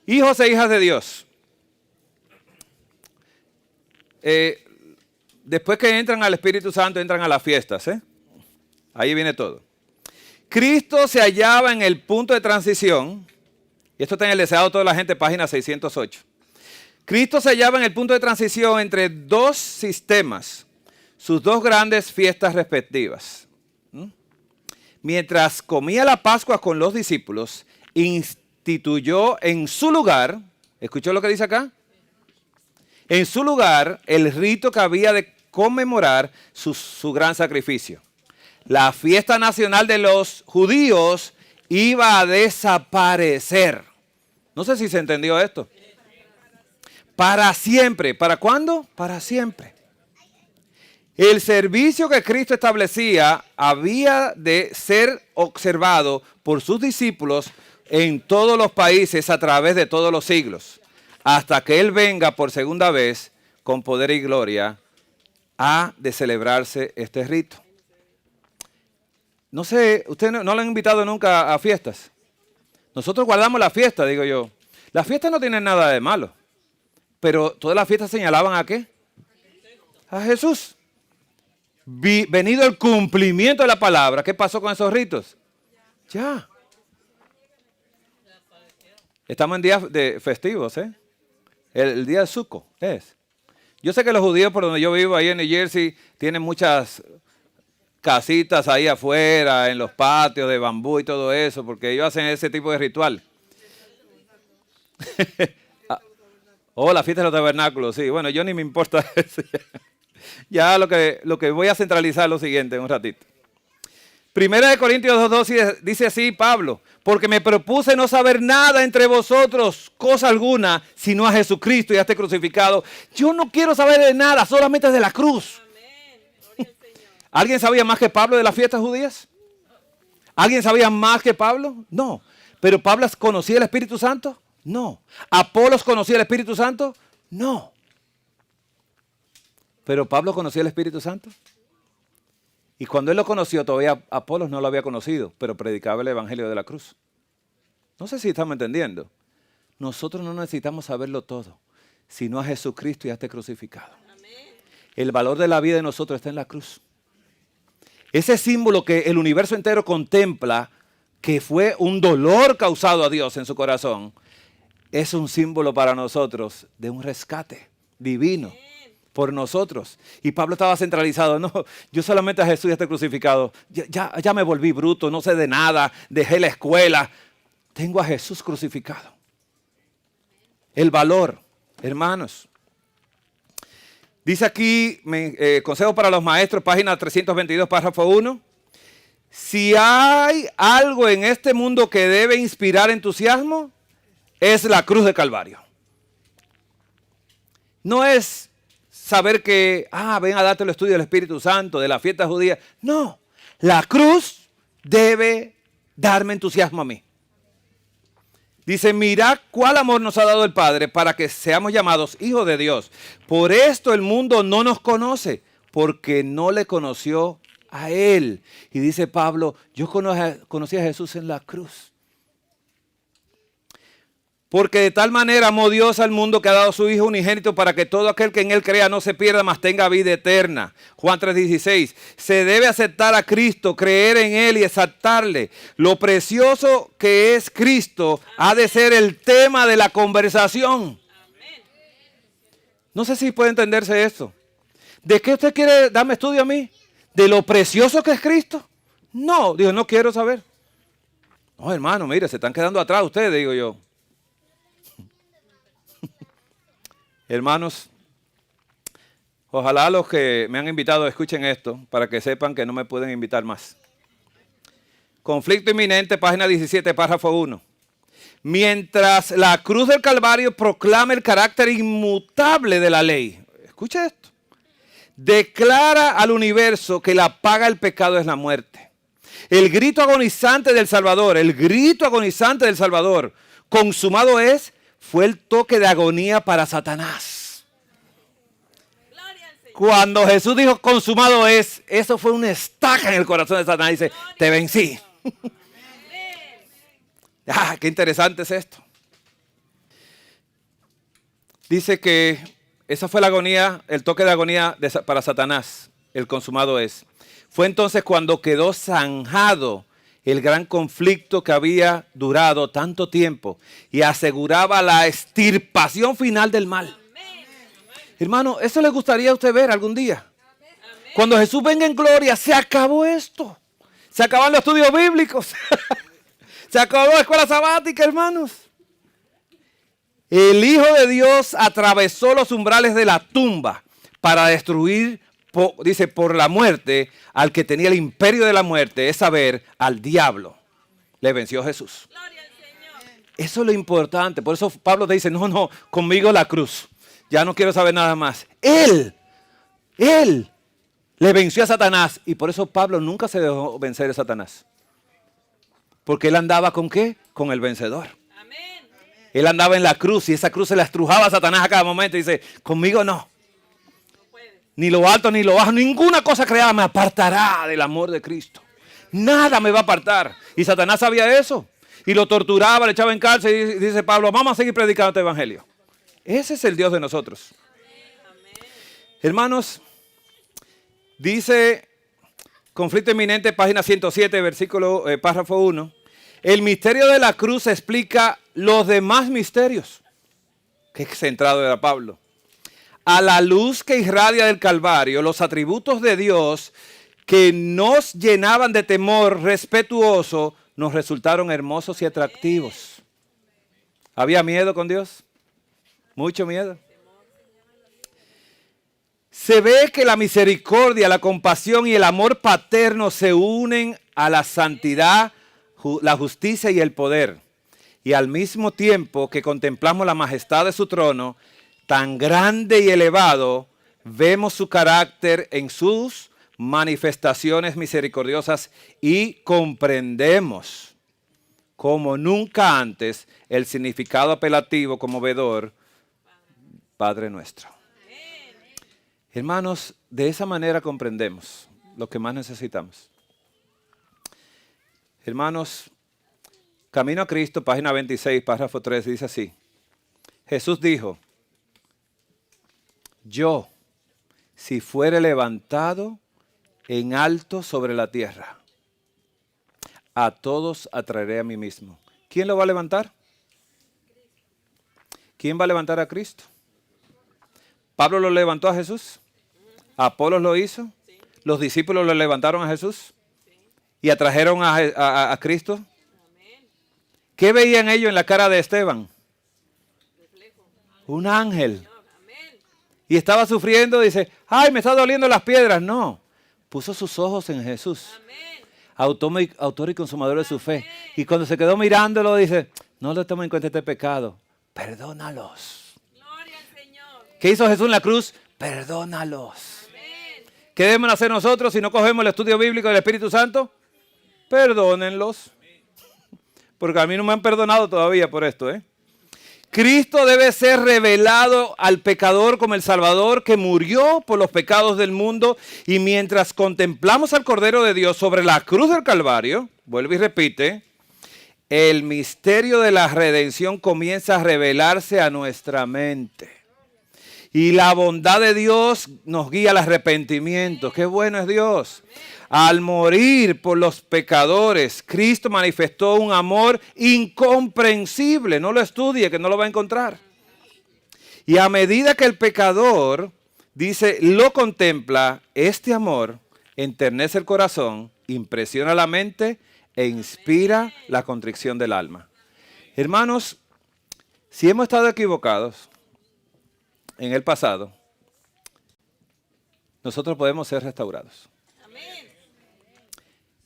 Hijos e hijas de Dios. Después que entran al Espíritu Santo, entran a las fiestas. Ahí viene todo. Cristo se hallaba en el punto de transición. Y esto está en el deseado de toda la gente, página 608. Cristo se hallaba en el punto de transición entre dos sistemas, sus dos grandes fiestas respectivas. Mientras comía la Pascua con los discípulos, instituyó en su lugar, ¿escuchó lo que dice acá? En su lugar, el rito que había de conmemorar su gran sacrificio. La fiesta nacional de los judíos iba a desaparecer. No sé si se entendió esto. Para siempre. ¿Para cuándo? Para siempre. El servicio que Cristo establecía había de ser observado por sus discípulos en todos los países a través de todos los siglos, hasta que Él venga por segunda vez con poder y gloria, ha de celebrarse este rito. No sé, ¿usted no lo han invitado nunca a fiestas? Nosotros guardamos la fiesta, digo yo. Las fiestas no tienen nada de malo. Pero todas las fiestas señalaban ¿a qué? A Jesús. Venido el cumplimiento de la palabra, ¿qué pasó con esos ritos? Ya. Estamos en días de festivos, ¿eh? El día de Sukkot es. Yo sé que los judíos por donde yo vivo, ahí en New Jersey, tienen muchas casitas ahí afuera, en los patios de bambú y todo eso, porque ellos hacen ese tipo de ritual. La fiesta de los tabernáculos, sí. Bueno, yo ni me importa eso. Ya lo que voy a centralizar es lo siguiente, un ratito. Primera de Corintios 2:2 dice así Pablo, porque me propuse no saber nada entre vosotros, cosa alguna, sino a Jesucristo y a este crucificado. Yo no quiero saber de nada, solamente de la cruz. ¿Alguien sabía más que Pablo de las fiestas judías? ¿Alguien sabía más que Pablo? No. ¿Pero Pablo conocía el Espíritu Santo? No. ¿Apolos conocía el Espíritu Santo? No. ¿Pero Pablo conocía el Espíritu Santo? Y cuando él lo conoció, todavía Apolos no lo había conocido, pero predicaba el Evangelio de la cruz. No sé si estamos entendiendo. Nosotros no necesitamos saberlo todo, sino a Jesucristo y a este crucificado. El valor de la vida de nosotros está en la cruz. Ese símbolo que el universo entero contempla, que fue un dolor causado a Dios en su corazón, es un símbolo para nosotros de un rescate divino por nosotros. Y Pablo estaba centralizado, no, yo solamente a Jesús y a este crucificado, ya me volví bruto, no sé de nada, dejé la escuela, tengo a Jesús crucificado. El valor, hermanos. Dice aquí, consejo para los maestros, página 322, párrafo 1. Si hay algo en este mundo que debe inspirar entusiasmo, es la cruz de Calvario. No es saber que, ven a darte el estudio del Espíritu Santo, de la fiesta judía. No, la cruz debe darme entusiasmo a mí. Dice, mirad cuál amor nos ha dado el Padre para que seamos llamados hijos de Dios. Por esto el mundo no nos conoce, porque no le conoció a Él. Y dice Pablo, yo conocí a Jesús en la cruz. Porque de tal manera amó Dios al mundo que ha dado a su Hijo unigénito para que todo aquel que en Él crea no se pierda, mas tenga vida eterna. Juan 3:16. Se debe aceptar a Cristo, creer en Él y exaltarle. Lo precioso que es Cristo ha de ser el tema de la conversación. No sé si puede entenderse esto. ¿De qué usted quiere darme estudio a mí? ¿De lo precioso que es Cristo? No, digo, no quiero saber. No, hermano, mire, se están quedando atrás ustedes, digo yo. Hermanos, ojalá los que me han invitado escuchen esto para que sepan que no me pueden invitar más. Conflicto inminente, página 17, párrafo 1. Mientras la cruz del Calvario proclama el carácter inmutable de la ley. Escucha esto. Declara al universo que la paga del pecado es la muerte. El grito agonizante del Salvador, consumado es, fue el toque de agonía para Satanás. Cuando Jesús dijo consumado es, eso fue una estaca en el corazón de Satanás. Dice, te vencí. Qué interesante es esto. Dice que esa fue la agonía, el toque de agonía para Satanás, el consumado es. Fue entonces cuando quedó zanjado el gran conflicto que había durado tanto tiempo y aseguraba la extirpación final del mal. Hermano, ¿eso le gustaría a usted ver algún día? Cuando Jesús venga en gloria, se acabó esto. Se acabaron los estudios bíblicos. Se acabó la escuela sabática, hermanos. El Hijo de Dios atravesó los umbrales de la tumba para destruir, dice, por la muerte al que tenía el imperio de la muerte, es saber, al diablo. Le venció Jesús. Eso es lo importante. Por eso Pablo te dice, no, conmigo la cruz. Ya no quiero saber nada más. Él le venció a Satanás. Y por eso Pablo nunca se dejó vencer a Satanás. Porque él andaba ¿con qué? Con el vencedor. Amén. Él andaba en la cruz y esa cruz se la estrujaba a Satanás a cada momento. Y dice, conmigo no. Ni lo alto ni lo bajo, ninguna cosa creada me apartará del amor de Cristo. Nada me va a apartar. Y Satanás sabía eso. Y lo torturaba, le echaba en cárcel y dice Pablo, vamos a seguir predicando este evangelio. Ese es el Dios de nosotros. Amén. Hermanos, dice conflicto inminente, página 107, párrafo 1. El misterio de la cruz explica los demás misterios. Qué centrado era Pablo. A la luz que irradia del Calvario, los atributos de Dios que nos llenaban de temor respetuoso nos resultaron hermosos y atractivos. ¿Había miedo con Dios? Mucho miedo. Se ve que la misericordia, la compasión y el amor paterno se unen a la santidad, la justicia y el poder. Y al mismo tiempo que contemplamos la majestad de su trono, tan grande y elevado, vemos su carácter en sus manifestaciones misericordiosas y comprendemos como nunca antes el significado apelativo conmovedor, Padre nuestro. Hermanos, de esa manera comprendemos lo que más necesitamos. Hermanos, Camino a Cristo, página 26, párrafo 3, dice así. Jesús dijo, yo, si fuere levantado en alto sobre la tierra, a todos atraeré a mí mismo. ¿Quién lo va a levantar? ¿Quién va a levantar a Cristo? ¿Pablo lo levantó a Jesús? ¿Apolos lo hizo? ¿Los discípulos lo levantaron a Jesús? ¿Y atrajeron a Cristo? ¿Qué veían ellos en la cara de Esteban? Un ángel. Y estaba sufriendo, dice, ay, me está doliendo las piedras. No, puso sus ojos en Jesús. Autor y consumador de su fe. Y cuando se quedó mirándolo, dice, no le tomen en cuenta este pecado. Perdónalos. Gloria al Señor. ¿Qué hizo Jesús en la cruz? Perdónalos. Amén. ¿Qué debemos hacer nosotros si no cogemos el estudio bíblico del Espíritu Santo? Perdónenlos. Porque a mí no me han perdonado todavía por esto, Cristo debe ser revelado al pecador como el Salvador que murió por los pecados del mundo. Y mientras contemplamos al Cordero de Dios sobre la cruz del Calvario, vuelve y repite, el misterio de la redención comienza a revelarse a nuestra mente. Y la bondad de Dios nos guía al arrepentimiento. ¡Qué bueno es Dios! Al morir por los pecadores, Cristo manifestó un amor incomprensible. No lo estudie, que no lo va a encontrar. Y a medida que el pecador, dice, lo contempla, este amor enternece el corazón, impresiona la mente e inspira la contrición del alma. Hermanos, si hemos estado equivocados, en el pasado, nosotros podemos ser restaurados.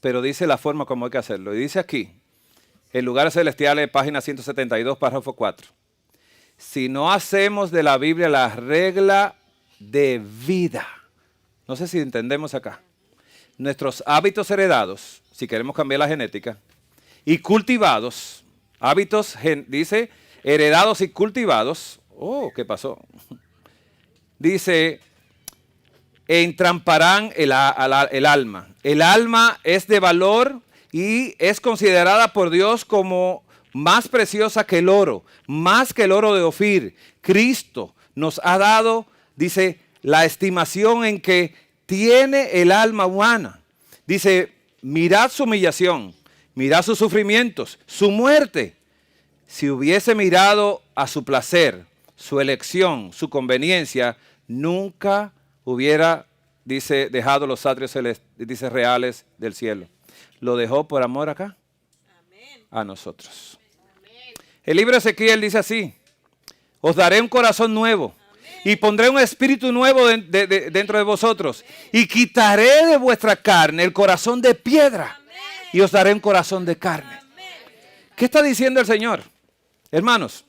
Pero dice la forma como hay que hacerlo. Y dice aquí, en Lugares Celestiales, página 172, párrafo 4. Si no hacemos de la Biblia la regla de vida, no sé si entendemos acá, nuestros hábitos heredados, si queremos cambiar la genética, y cultivados, hábitos, dice, heredados y cultivados, ¿qué pasó? Dice, entramparán el alma. El alma es de valor y es considerada por Dios como más preciosa que el oro, más que el oro de Ofir. Cristo nos ha dado, dice, la estimación en que tiene el alma humana. Dice, mirad su humillación, mirad sus sufrimientos, su muerte. Si hubiese mirado a su placer, su elección, su conveniencia, nunca hubiera, dice, dejado los atrios reales del cielo. Lo dejó por amor acá, a nosotros. El libro de Ezequiel dice así, os daré un corazón nuevo y pondré un espíritu nuevo dentro de vosotros y quitaré de vuestra carne el corazón de piedra y os daré un corazón de carne. ¿Qué está diciendo el Señor? Hermanos,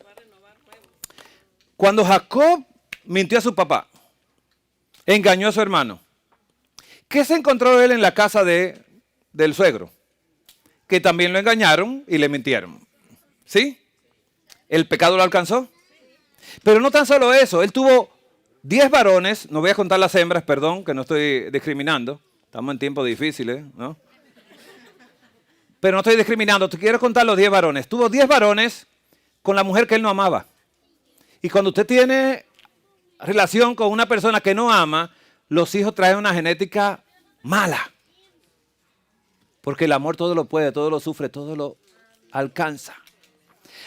cuando Jacob mintió a su papá, engañó a su hermano, ¿qué se encontró él en la casa del suegro? Que también lo engañaron y le mintieron. ¿Sí? ¿El pecado lo alcanzó? Pero no tan solo eso, él tuvo 10 varones, no voy a contar las hembras, perdón, que no estoy discriminando, estamos en tiempos difíciles, ¿no? Pero no estoy discriminando, te quiero contar los 10 varones. Tuvo 10 varones con la mujer que él no amaba. Y cuando usted tiene relación con una persona que no ama, los hijos traen una genética mala. Porque el amor todo lo puede, todo lo sufre, todo lo alcanza.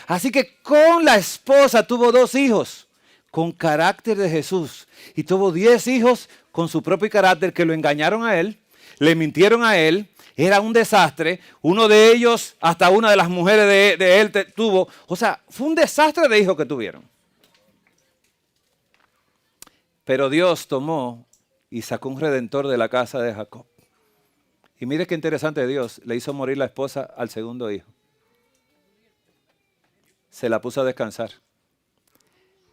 Así que con la esposa tuvo 2 hijos con carácter de Jesús. Y tuvo 10 hijos con su propio carácter que lo engañaron a él, le mintieron a él. Era un desastre. Uno de ellos, hasta una de las mujeres de él tuvo. O sea, fue un desastre de hijos que tuvieron. Pero Dios tomó y sacó un redentor de la casa de Jacob. Y mire qué interesante Dios. Le hizo morir la esposa al segundo hijo. Se la puso a descansar.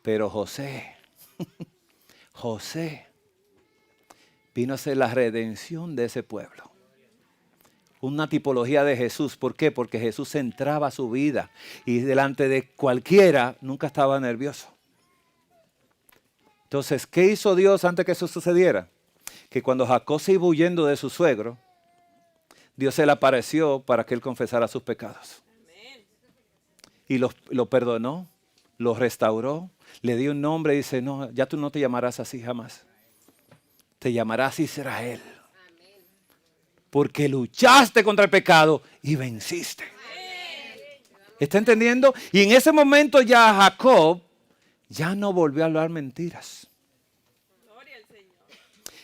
Pero José vino a ser la redención de ese pueblo. Una tipología de Jesús. ¿Por qué? Porque Jesús centraba su vida y delante de cualquiera nunca estaba nervioso. Entonces, ¿qué hizo Dios antes que eso sucediera? Que cuando Jacob se iba huyendo de su suegro, Dios se le apareció para que él confesara sus pecados. Y lo perdonó, lo restauró, le dio un nombre y dice, no, ya tú no te llamarás así jamás. Te llamarás Israel. Porque luchaste contra el pecado y venciste. ¿Está entendiendo? Y en ese momento ya Jacob ya no volvió a hablar mentiras.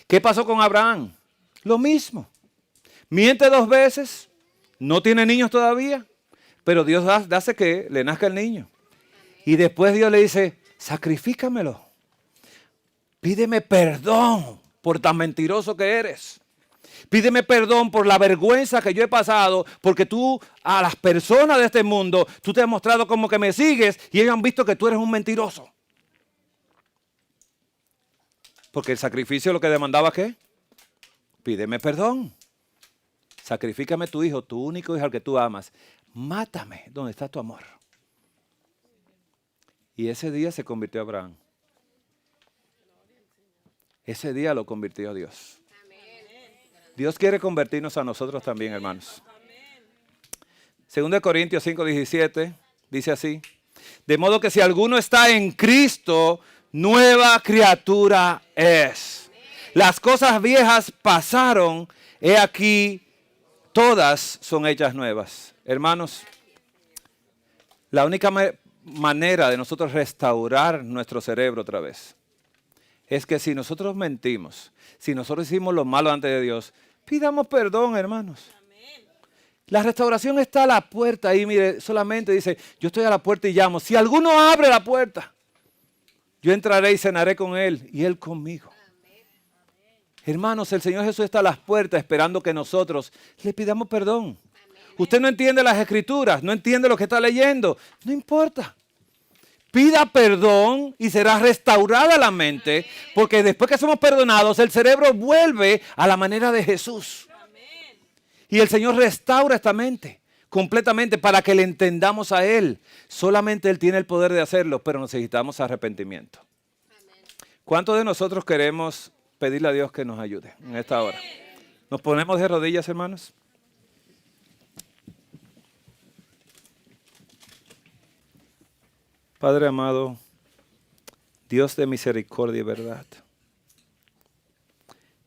¿Qué pasó con Abraham? Lo mismo. Miente 2 veces, no tiene niños todavía, pero Dios hace que le nazca el niño. Y después Dios le dice, sacrifícamelo. Pídeme perdón por tan mentiroso que eres. Pídeme perdón por la vergüenza que yo he pasado, porque tú a las personas de este mundo, tú te has mostrado como que me sigues y ellos han visto que tú eres un mentiroso. Porque el sacrificio lo que demandaba, ¿qué? Pídeme perdón. Sacrifícame tu hijo, tu único hijo al que tú amas. Mátame donde está tu amor. Y ese día se convirtió Abraham. Ese día lo convirtió Dios. Dios quiere convertirnos a nosotros también, hermanos. 2 Corintios 5:17 dice así. De modo que si alguno está en Cristo, nueva criatura es. Las cosas viejas pasaron, he aquí, todas son hechas nuevas. Hermanos, la única manera de nosotros restaurar nuestro cerebro otra vez es que si nosotros mentimos, si nosotros hicimos lo malo ante de Dios, pidamos perdón, hermanos. La restauración está a la puerta ahí, mire, solamente dice, yo estoy a la puerta y llamo. Si alguno abre la puerta, Yo entraré y cenaré con Él y Él conmigo. Hermanos, el Señor Jesús está a las puertas esperando que nosotros le pidamos perdón. Usted no entiende las Escrituras, no entiende lo que está leyendo. No importa. Pida perdón y será restaurada la mente, porque después que somos perdonados, el cerebro vuelve a la manera de Jesús. Y el Señor restaura esta mente completamente para que le entendamos a Él. Solamente Él tiene el poder de hacerlo, pero necesitamos arrepentimiento. ¿Cuántos de nosotros queremos pedirle a Dios que nos ayude en esta hora? ¿Nos ponemos de rodillas, hermanos? Padre amado, Dios de misericordia y verdad,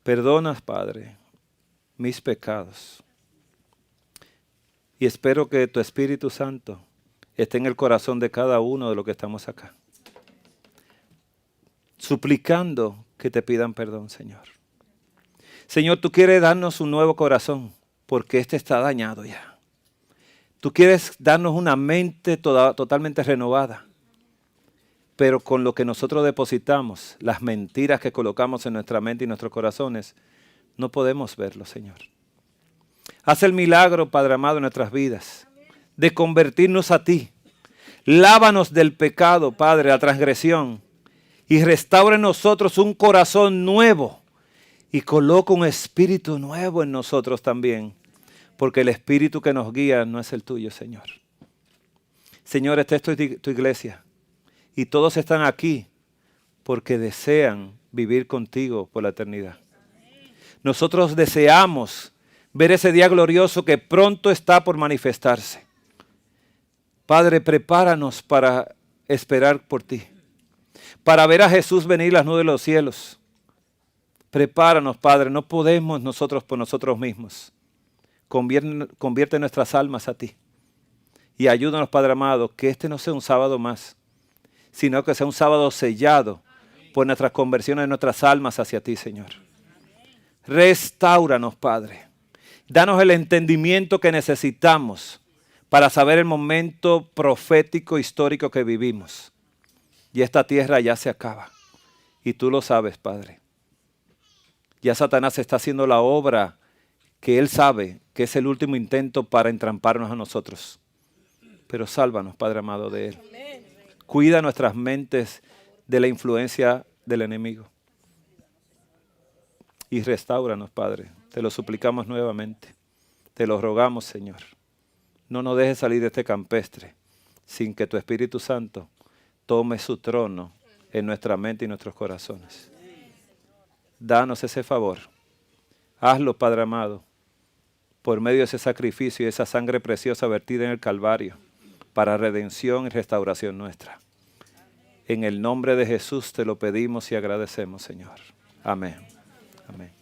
perdonas, Padre, mis pecados. Y espero que tu Espíritu Santo esté en el corazón de cada uno de los que estamos acá, suplicando que te pidan perdón, Señor. Señor, tú quieres darnos un nuevo corazón, porque este está dañado ya. Tú quieres darnos una mente totalmente renovada. Pero con lo que nosotros depositamos, las mentiras que colocamos en nuestra mente y nuestros corazones, no podemos verlo, Señor. Haz el milagro, Padre amado, en nuestras vidas, de convertirnos a ti. Lávanos del pecado, Padre, la transgresión, y restaura en nosotros un corazón nuevo, y coloca un espíritu nuevo en nosotros también, porque el espíritu que nos guía no es el tuyo, Señor. Señor, esta es tu iglesia. Y todos están aquí porque desean vivir contigo por la eternidad. Nosotros deseamos ver ese día glorioso que pronto está por manifestarse. Padre, prepáranos para esperar por ti, para ver a Jesús venir las nubes de los cielos. Prepáranos, Padre, no podemos nosotros por nosotros mismos. Convierte nuestras almas a ti. Y ayúdanos, Padre amado, que este no sea un sábado más, sino que sea un sábado sellado por nuestras conversiones de nuestras almas hacia ti, Señor. Restáuranos, Padre. Danos el entendimiento que necesitamos para saber el momento profético histórico que vivimos. Y esta tierra ya se acaba. Y tú lo sabes, Padre. Ya Satanás está haciendo la obra que él sabe que es el último intento para entramparnos a nosotros. Pero sálvanos, Padre amado, de él. Cuida nuestras mentes de la influencia del enemigo. Y restáuranos, Padre. Te lo suplicamos nuevamente. Te lo rogamos, Señor. No nos dejes salir de este campestre sin que tu Espíritu Santo tome su trono en nuestra mente y nuestros corazones. Danos ese favor. Hazlo, Padre amado, por medio de ese sacrificio y esa sangre preciosa vertida en el Calvario, para redención y restauración nuestra. En el nombre de Jesús te lo pedimos y agradecemos, Señor. Amén. Amén.